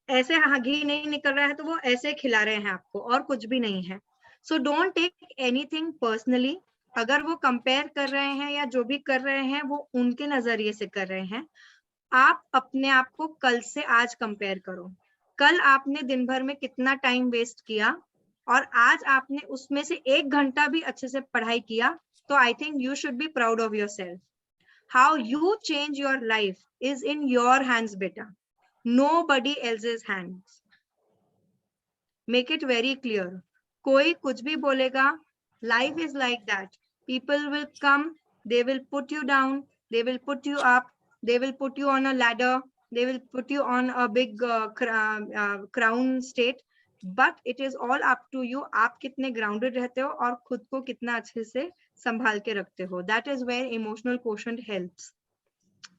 ऐसे घी नहीं निकल रहा है तो वो ऐसे खिला रहे हैं आपको, और कुछ भी नहीं है. So don't take anything personally. अगर वो कंपेयर कर रहे हैं या जो भी कर रहे हैं वो उनके नजरिए से कर रहे हैं. आप अपने आप को कल से आज कंपेयर करो. कल आपने दिन भर में कितना टाइम वेस्ट किया, और आज आपने उसमें से 1 घंटा भी अच्छे से पढ़ाई किया, तो I think you should be proud of yourself. How you change your life is in your hands बेटा. nobody else's hands. Make it very clear. कोई कुछ भी बोलेगा, life is like that. People will come, they will put you down, they will put you up, they will put you on a ladder, they will put you on a big crown state. But it is all up to you. आप कितने grounded रहते हो और खुद को कितना अच्छे से संभाल के रखते हो. That is where emotional quotient helps.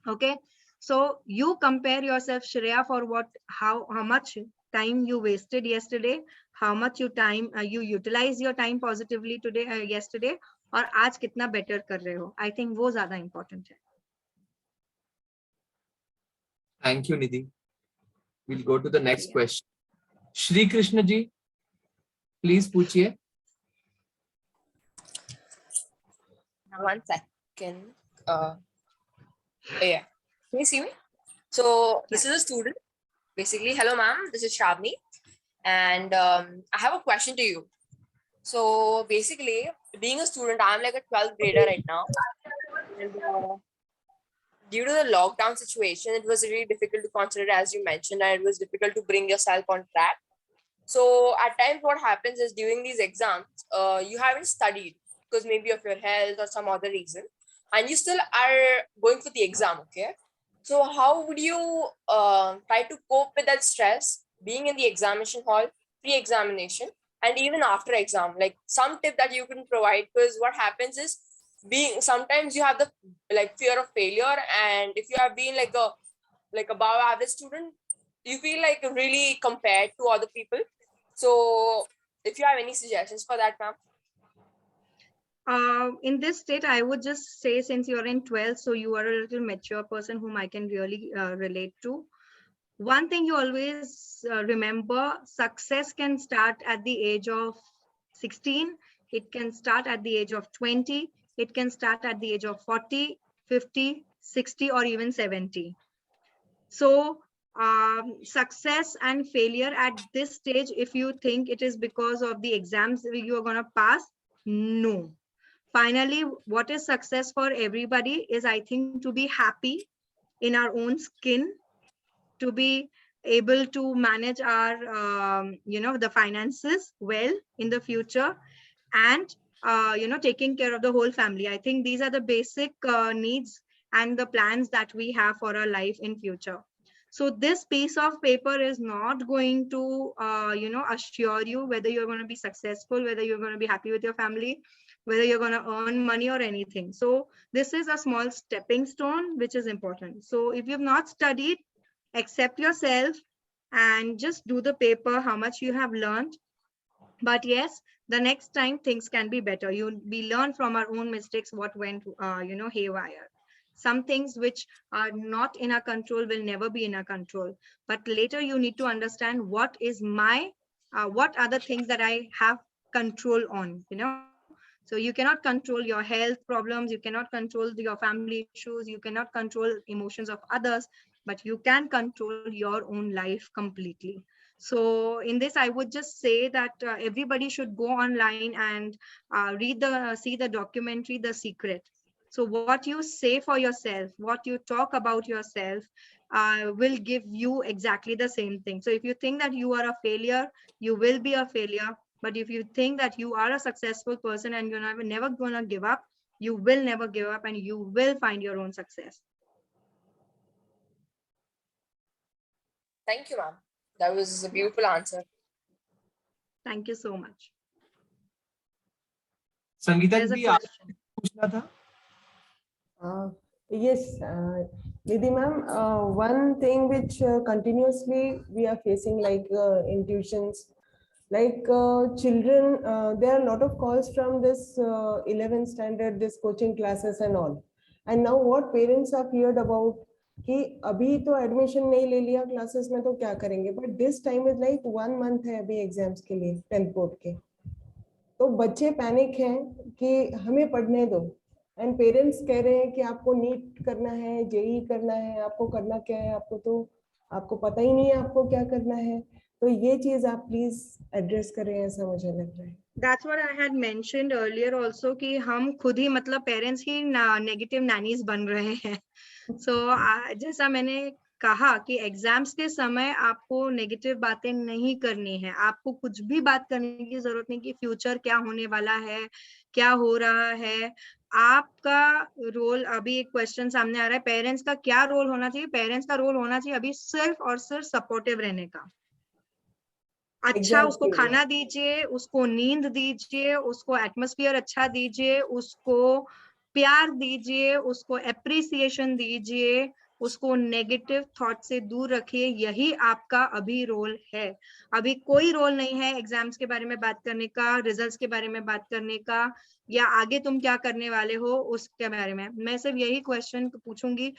Okay, so you compare yourself, Shreya, for how much time you wasted yesterday, how much you utilize your time positively today, yesterday, और आज कितना better कर रहे हो. I think वो ज़्यादा important है. Thank you, Nidhi. We'll go to the next question. Shri Krishna ji, please पूछिए. One second. Yeah. Can you see me? So this is a student. Basically, hello ma'am, this is Shavni. And I have a question to you. So basically, being a student, I'm like a 12th grader right now. And due to the lockdown situation, it was really difficult to concentrate, as you mentioned, and it was difficult to bring yourself on track. So at times what happens is during these exams, you haven't studied because maybe of your health or some other reason, and you still are going for the exam, okay? So how would you try to cope with that stress, being in the examination hall, pre-examination, and even after exam? Like some tip that you can provide, because what happens is sometimes you have the fear of failure, and if you have been like above average student, you feel like really compared to other people. So if you have any suggestions for that, ma'am. In this state, I would just say, since you're in 12th, so you are a little mature person whom I can really relate to. One thing you always remember, success can start at the age of 16. It can start at the age of 20. It can start at the age of 40, 50, 60, or even 70. So success and failure at this stage, if you think it is because of the exams you are going to pass, no. Finally, what is success for everybody is, I think, to be happy in our own skin, to be able to manage our, the finances well in the future, and, taking care of the whole family. I think these are the basic needs and the plans that we have for our life in future. So this piece of paper is not going to, assure you whether you're going to be successful, whether you're going to be happy with your family, whether you're going to earn money or anything. So this is a small stepping stone, which is important. So if you've not studied, accept yourself and just do the paper, how much you have learned. But yes, the next time things can be better. We learn from our own mistakes, what went, haywire. Some things which are not in our control will never be in our control. But later you need to understand what are the things that I have control on, So you cannot control your health problems, you cannot control your family issues, you cannot control emotions of others, but you can control your own life completely. So in this, I would just say that everybody should go online and see the documentary, The Secret. So what you say for yourself, what you talk about yourself will give you exactly the same thing. So if you think that you are a failure, you will be a failure. But if you think that you are a successful person and you're never going to give up, you will never give up and you will find your own success. Thank you, ma'am. That was a beautiful answer. Thank you so much. Sangeeta जी, आपने पूछना था? Yes, Nidhi ma'am, one thing which continuously we are facing, like in tuitions, like children, there are a lot of calls from this 11th standard, this coaching classes and all. And now what parents are feared about, कि अभी तो admission नहीं ले लिया classes में तो क्या करेंगे, but this time is like 1 month है अभी एग्जाम्स के लिए 10th बोर्ड के, तो बच्चे पैनिक हैं कि हमें पढ़ने दो, एंड पेरेंट्स कह रहे हैं कि आपको नीट करना है, जेई करना है, आपको करना क्या है, आपको पता ही नहीं है आपको क्या करना है. तो ये चीज आप प्लीज एड्रेस करें, ऐसा मुझे लग रहा है. That's what I had mentioned earlier also, कि हम खुद ही मतलब पेरेंट्स ही नेगेटिव नैनीज बन रहे हैं. So जैसा मैंने कहा कि एग्जाम्स के समय आपको नेगेटिव बातें नहीं करनी है, आपको कुछ भी बात करने की जरूरत नहीं कि फ्यूचर क्या होने वाला है, क्या हो रहा है। आपका रोल, अभी एक क्वेश्चन सामने आ रहा है, पेरेंट्स का क्या रोल होना चाहिए? पेरेंट्स का रोल होना चाहिए अभी सिर्फ और सिर्फ सपोर्टिव रहने का। अच्छा उसको Exactly. खाना दीजिए, उसको नींद दीजिए, उसको एटमॉस्फेयर अच्छा दीजिए, उसको प्यार दीजिए, उसको एप्रिसिएशन दीजिए, उसको नेगेटिव थॉट से दूर रखिए। यही आपका अभी रोल है। अभी कोई रोल नहीं है एग्जाम्स के बारे में बात करने का, रिजल्ट्स के बारे में बात करने का, या आगे तुम क्या करने वाले हो उसके बारे में। मैं सिर्फ यही क्वेश्चन पूछूंगी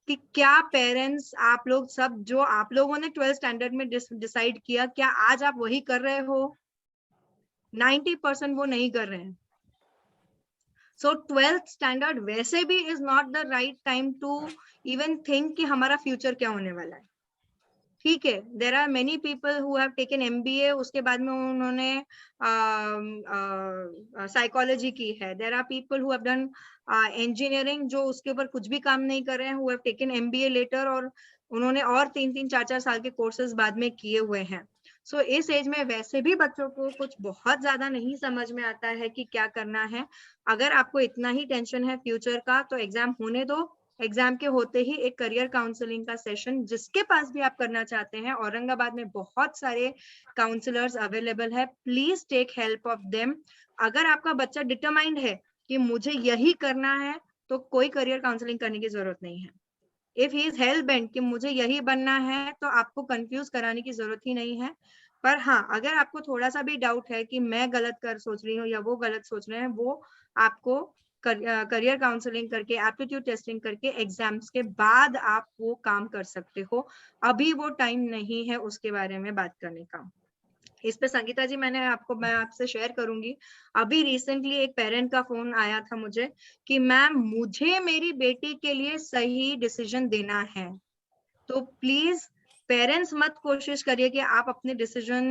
कि क्या पेरेंट्स, आप लोग सब, जो आप लोगों ने 12th स्टैंडर्ड में डिसाइड किया, क्या आज आप वही कर रहे हो? 90% वो नहीं कर रहे हैं। सो 12th स्टैंडर्ड वैसे भी is not the right time to even think कि हमारा फ्यूचर क्या होने वाला है। ठीक है, there are many people who have taken MBA, उसके बाद में उन्होंने साइकोलॉजी की है। There are people who have done engineering, जो उसके ऊपर कुछ भी काम नहीं कर रहे हैं, who have taken MBA later, और उन्होंने और 3-3, 4-4 साल के कोर्सेज बाद में किए हुए हैं। सो इस एज में वैसे भी बच्चों को कुछ बहुत ज्यादा नहीं समझ में आता है कि क्या करना है। अगर आपको इतना ही टेंशन है फ्यूचर का, तो एग्जाम होने दो। एग्जाम के होते ही एक करियर काउंसलिंग का सेशन, जिसके पास भी आप करना चाहते हैं, औरंगाबाद में बहुत सारे काउंसलर्स अवेलेबल है, please take help of them. अगर आपका बच्चा डिटरमाइंड है कि मुझे यही करना है, तो कोई करियर काउंसलिंग करने की जरूरत नहीं है। If he is hello bent कि मुझे यही बनना है, तो आपको कंफ्यूज कराने की जरूरत ही नहीं है। पर हाँ, अगर आपको थोड़ा सा भी डाउट है कि मैं गलत कर सोच रही हूँ या वो गलत सोच रहे हैं, वो आपको करियर काउंसलिंग करके, एप्टीट्यूड टेस्टिंग करके, एग्जाम्स के बाद आप वो काम कर सकते हो। अभी वो टाइम नहीं है उसके बारे में बात करने का। इस पे संगीता जी, मैं आपसे शेयर करूंगी। अभी रिसेंटली एक पेरेंट का फोन आया था मुझे कि मैम, मुझे मेरी बेटी के लिए सही डिसीजन देना है। तो प्लीज पेरेंट्स मत कोशिश करिए कि आप अपने डिसीजन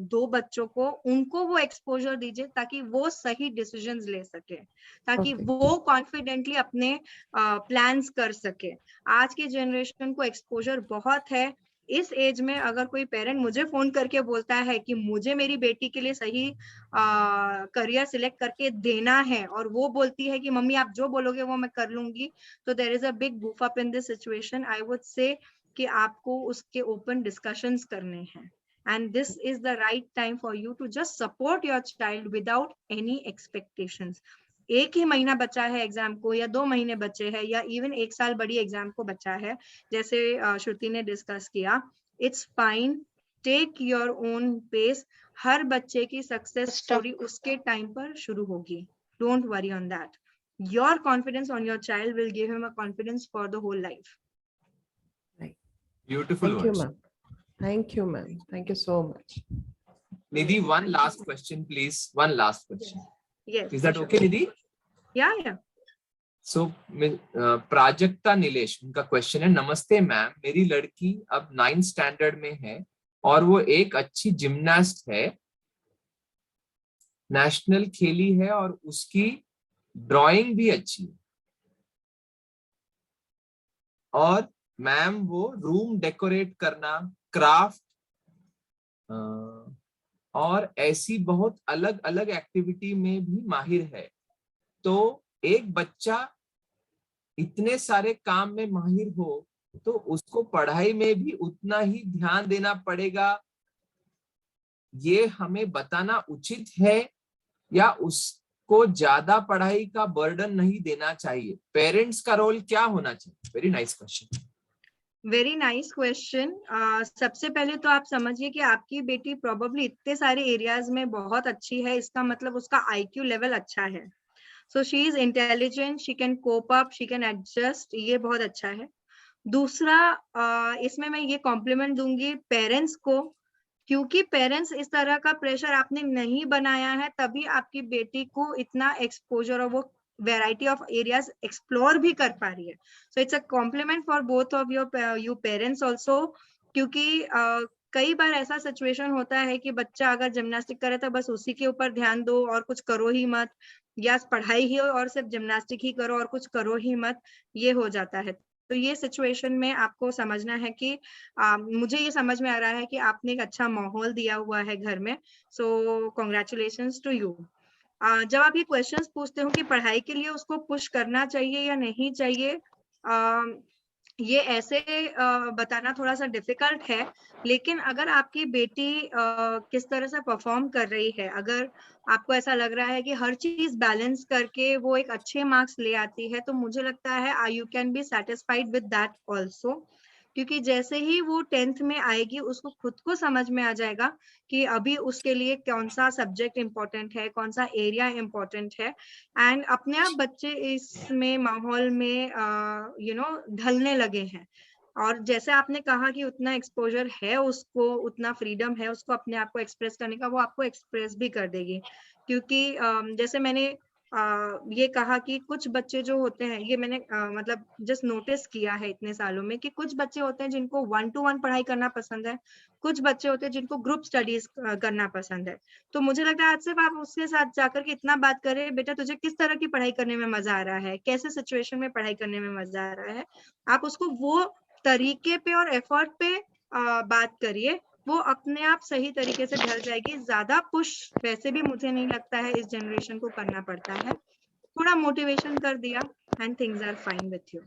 दो बच्चों को, उनको वो एक्सपोजर दीजिए ताकि वो सही डिसीजंस ले सके, ताकि वो कॉन्फिडेंटली अपने प्लान्स कर सके। आज की जनरेशन को एक्सपोजर बहुत है। इस एज में अगर कोई पेरेंट मुझे फोन करके बोलता है कि मुझे मेरी बेटी के लिए सही करियर सिलेक्ट करके देना है, और वो बोलती है कि मम्मी आप जो बोलोगे वो मैं कर लूंगी, तो there is a big goof up in this situation. I would say कि आपको उसके ओपन डिस्कशंस करने हैं, and this is the right time for you to just support your child without any expectations. एक ही महीना बचा है एग्जाम को, या 2 महीने बचे हैं, या इवन 1 साल बड़ी एग्जाम को बचा है, जैसे श्रुति ने डिस्कस किया। It's fine, take your own pace. हर बच्चे की सक्सेस स्टोरी उसके टाइम पर शुरू होगी। Don't worry on that. Your confidence on your child will give him a confidence for the whole life. Beautiful Thank you, words. ma'am. Thank you, ma'am. Thank you so much. Nidhi, one last question, please. One last question. Yes. Is that okay, Nidhi? Yeah. So, Prajakta Nilesh, उनका question है, नमस्ते ma'am, मेरी लड़की अब 9th standard में है और वो एक अच्छी जिम्नास्ट है, नेशनल खेली है और उसकी ड्राइंग भी अच्छी है, और मैम वो रूम डेकोरेट करना, क्राफ्ट और ऐसी बहुत अलग अलग एक्टिविटी में भी माहिर है। तो एक बच्चा इतने सारे काम में माहिर हो तो उसको पढ़ाई में भी उतना ही ध्यान देना पड़ेगा, ये हमें बताना उचित है या उसको ज्यादा पढ़ाई का बर्डन नहीं देना चाहिए? पेरेंट्स का रोल क्या होना चाहिए? Very nice question. Very nice question. सबसे पहले तो आप समझिए कि आपकी बेटी प्रोबेबली इतने सारे एरियाज में बहुत अच्छी है, इसका मतलब उसका IQ लेवल अच्छा है। So she is intelligent, she can cope up, she can adjust, ये बहुत अच्छा है। दूसरा, इसमें मैं ये कॉम्प्लीमेंट दूंगी पेरेंट्स को, क्योंकि पेरेंट्स इस तरह का प्रेशर आपने नहीं बनाया है, तभी आपकी बेटी को इतना एक्सपोजर और वो वैरायटी ऑफ एरियाज एक्सप्लोर भी कर पा रही है। So it's a compliment for both of you parents also, क्योंकि कई बार ऐसा सिचुएशन होता है कि बच्चा अगर जिम्नास्टिक करे तो बस उसी के ऊपर ध्यान दो और कुछ करो ही मत, या पढ़ाई ही और सिर्फ जिम्नास्टिक ही करो और कुछ करो ही मत, ये हो जाता है। तो ये सिचुएशन में आपको समझना है कि मुझे ये समझ में आ रहा है कि आपने एक अच्छा माहौल दिया हुआ है घर में, सो कॉन्ग्रेचुलेशंस टू यू। जब आप ये क्वेश्चंस पूछते हो कि पढ़ाई के लिए उसको पुश करना चाहिए या नहीं चाहिए, ये ऐसे बताना थोड़ा सा डिफिकल्ट है, लेकिन अगर आपकी बेटी किस तरह से परफॉर्म कर रही है, अगर आपको ऐसा लग रहा है कि हर चीज बैलेंस करके वो एक अच्छे मार्क्स ले आती है, तो मुझे लगता है you can be satisfied with that also, क्योंकि जैसे ही वो 10th में आएगी उसको खुद को समझ में आ जाएगा कि अभी उसके लिए कौन सा सब्जेक्ट इम्पोर्टेंट है, कौन सा एरिया इम्पोर्टेंट है, एंड अपने आप बच्चे इसमें माहौल में ढलने लगे हैं। और जैसे आपने कहा कि उतना एक्सपोजर है उसको, उतना फ्रीडम है उसको अपने आप को एक्सप्रेस करने का, वो आपको एक्सप्रेस भी कर देगी। क्योंकि जैसे मैंने ये कहा कि कुछ बच्चे जो होते हैं, ये मैंने मतलब जस्ट नोटिस किया है इतने सालों में, कि कुछ बच्चे होते हैं जिनको 1-to-1 पढ़ाई करना पसंद है, कुछ बच्चे होते हैं जिनको ग्रुप स्टडीज करना पसंद है। तो मुझे लगता है आज सिर्फ आप उसके साथ जाकर के इतना बात करें, बेटा तुझे किस तरह की पढ़ाई करने में मजा आ रहा है, कैसे सिचुएशन में पढ़ाई करने में मजा आ रहा है, आप उसको वो तरीके पे और एफर्ट पे बात करिए, वो अपने आप सही तरीके से ढल जाएगी। ज्यादा पुश वैसे भी मुझे नहीं लगता है इस जनरेशन को करना पड़ता है, थोड़ा मोटिवेशन कर दिया and things are fine with you.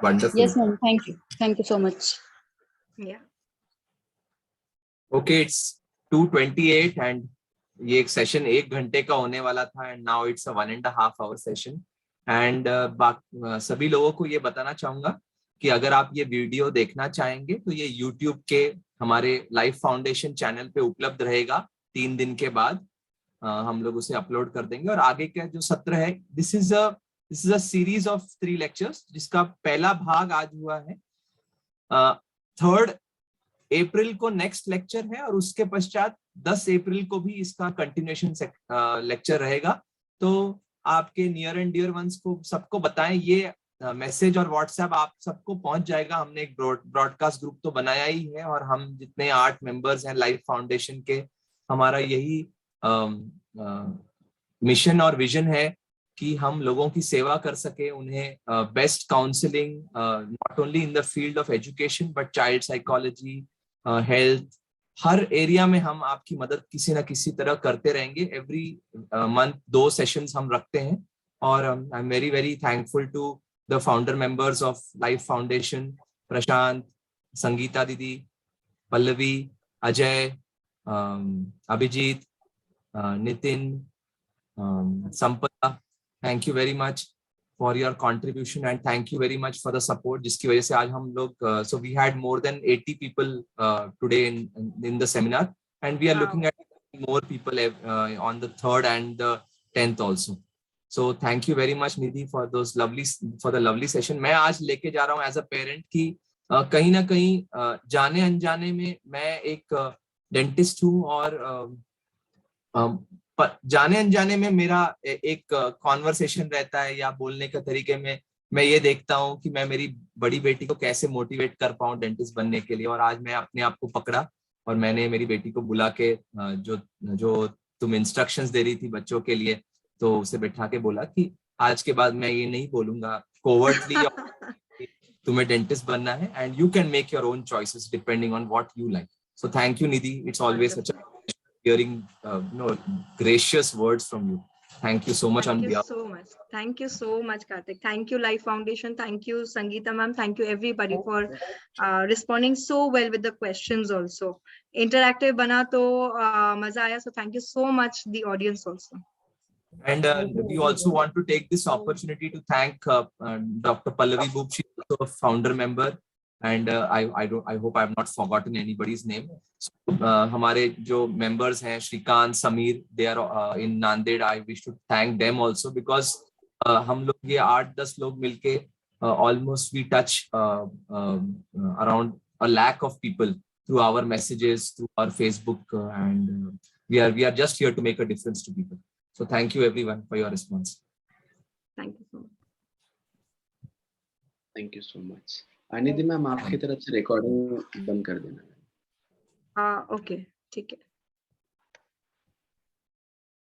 Wonderful. Yes, ma'am. Thank you so much. Yeah. Okay, it's 2:28 and ये एक सेशन 1 घंटे का होने वाला था, and now it's a 1.5 hour session. And सभी लोगों को ये बताना चाहूंगा कि अगर आप ये वीडियो देखना चाहेंगे तो ये YouTube के हमारे लाइफ फाउंडेशन चैनल पे उपलब्ध रहेगा। 3 दिन के बाद हम लोग उसे अपलोड कर देंगे। और आगे का जो सत्र है, this is a series of 3 lectures, जिसका पहला भाग आज हुआ है। 3 अप्रैल को नेक्स्ट लेक्चर है और उसके पश्चात 10 अप्रैल को भी इसका कंटिन्यूएशन लेक्चर रहेगा। तो आपके नियर एंड डियर वंस को सबको बताएं, ये मैसेज और व्हाट्सएप आप सबको पहुंच जाएगा। हमने एक ब्रॉडकास्ट ग्रुप तो बनाया ही है, और हम जितने 8 मेंबर्स हैं लाइफ फाउंडेशन के, हमारा यही मिशन और विजन है कि हम लोगों की सेवा कर सके, उन्हें best counselling, not only in the field of education but child psychology, health, her area में हम आपकी मदद किसी ना किसी तरह करते रहेंगे। एवरी मंथ 2 सेशंस हम रखते हैं, और I am very very thankful to the founder members of life foundation, Prashant, Sangeeta didi, Pallavi, Ajay, Abhijit, Nitin, Sampada, thank you very much for your contribution and thank you very much for the support, जिसकी वजह से आज हम लोग so we had more than 80 people today in the seminar, and we are looking at more people on the 3rd and the 10th also. So thank you very much Nidhi for the lovely session. मैं आज लेके जा रहा हूँ as a parent कि कहीं ना कहीं जाने अनजाने में मैं एक डेंटिस्ट हूँ, और जाने अनजाने में मेरा एक कॉन्वर्सेशन रहता है या बोलने के तरीके में मैं ये देखता हूँ कि मैं मेरी बड़ी बेटी को कैसे मोटिवेट कर पाऊँ डेंटिस्ट बनने के लिए। और आज मैं अपने आप को पकड़ा और मैंने मेरी बेटी को बुला के जो तुम इंस्ट्रक्शंस दे रही थी बच्चों के लिए, तो उसे बैठा के बोला कि आज के बाद मैं ये नहीं बोलूंगा कोवर्टली तुम्हें डेंटिस्ट बनना है, and you can make your own choices depending on what you like. So thank you Nidhi, it's always such a hearing gracious words from you. Thank you so much. Thank you so much Karthik. Thank you Life Foundation, thank you Sangeeta ma'am, thank you everybody for responding so well with the questions also. Interactive bana to maza aaya, so thank you so much the audience also. And we also want to take this opportunity to thank Dr. Pallavi Boop, she is also a founder member, and I hope I have not forgotten anybody's name. So, हमारे जो members हैं Shrikant, Sameer, they are in Nanded. I wish to thank them also because हम लोग ये 8-10 लोग मिलके almost we touch around 1 lakh of people through our messages, through our Facebook, and we are just here to make a difference to people. So thank you everyone for your response. Thank you so much. Thank you so much. Anidhi ma'am आपकी तरफ से recording बंद कर देना। Okay ठीक है।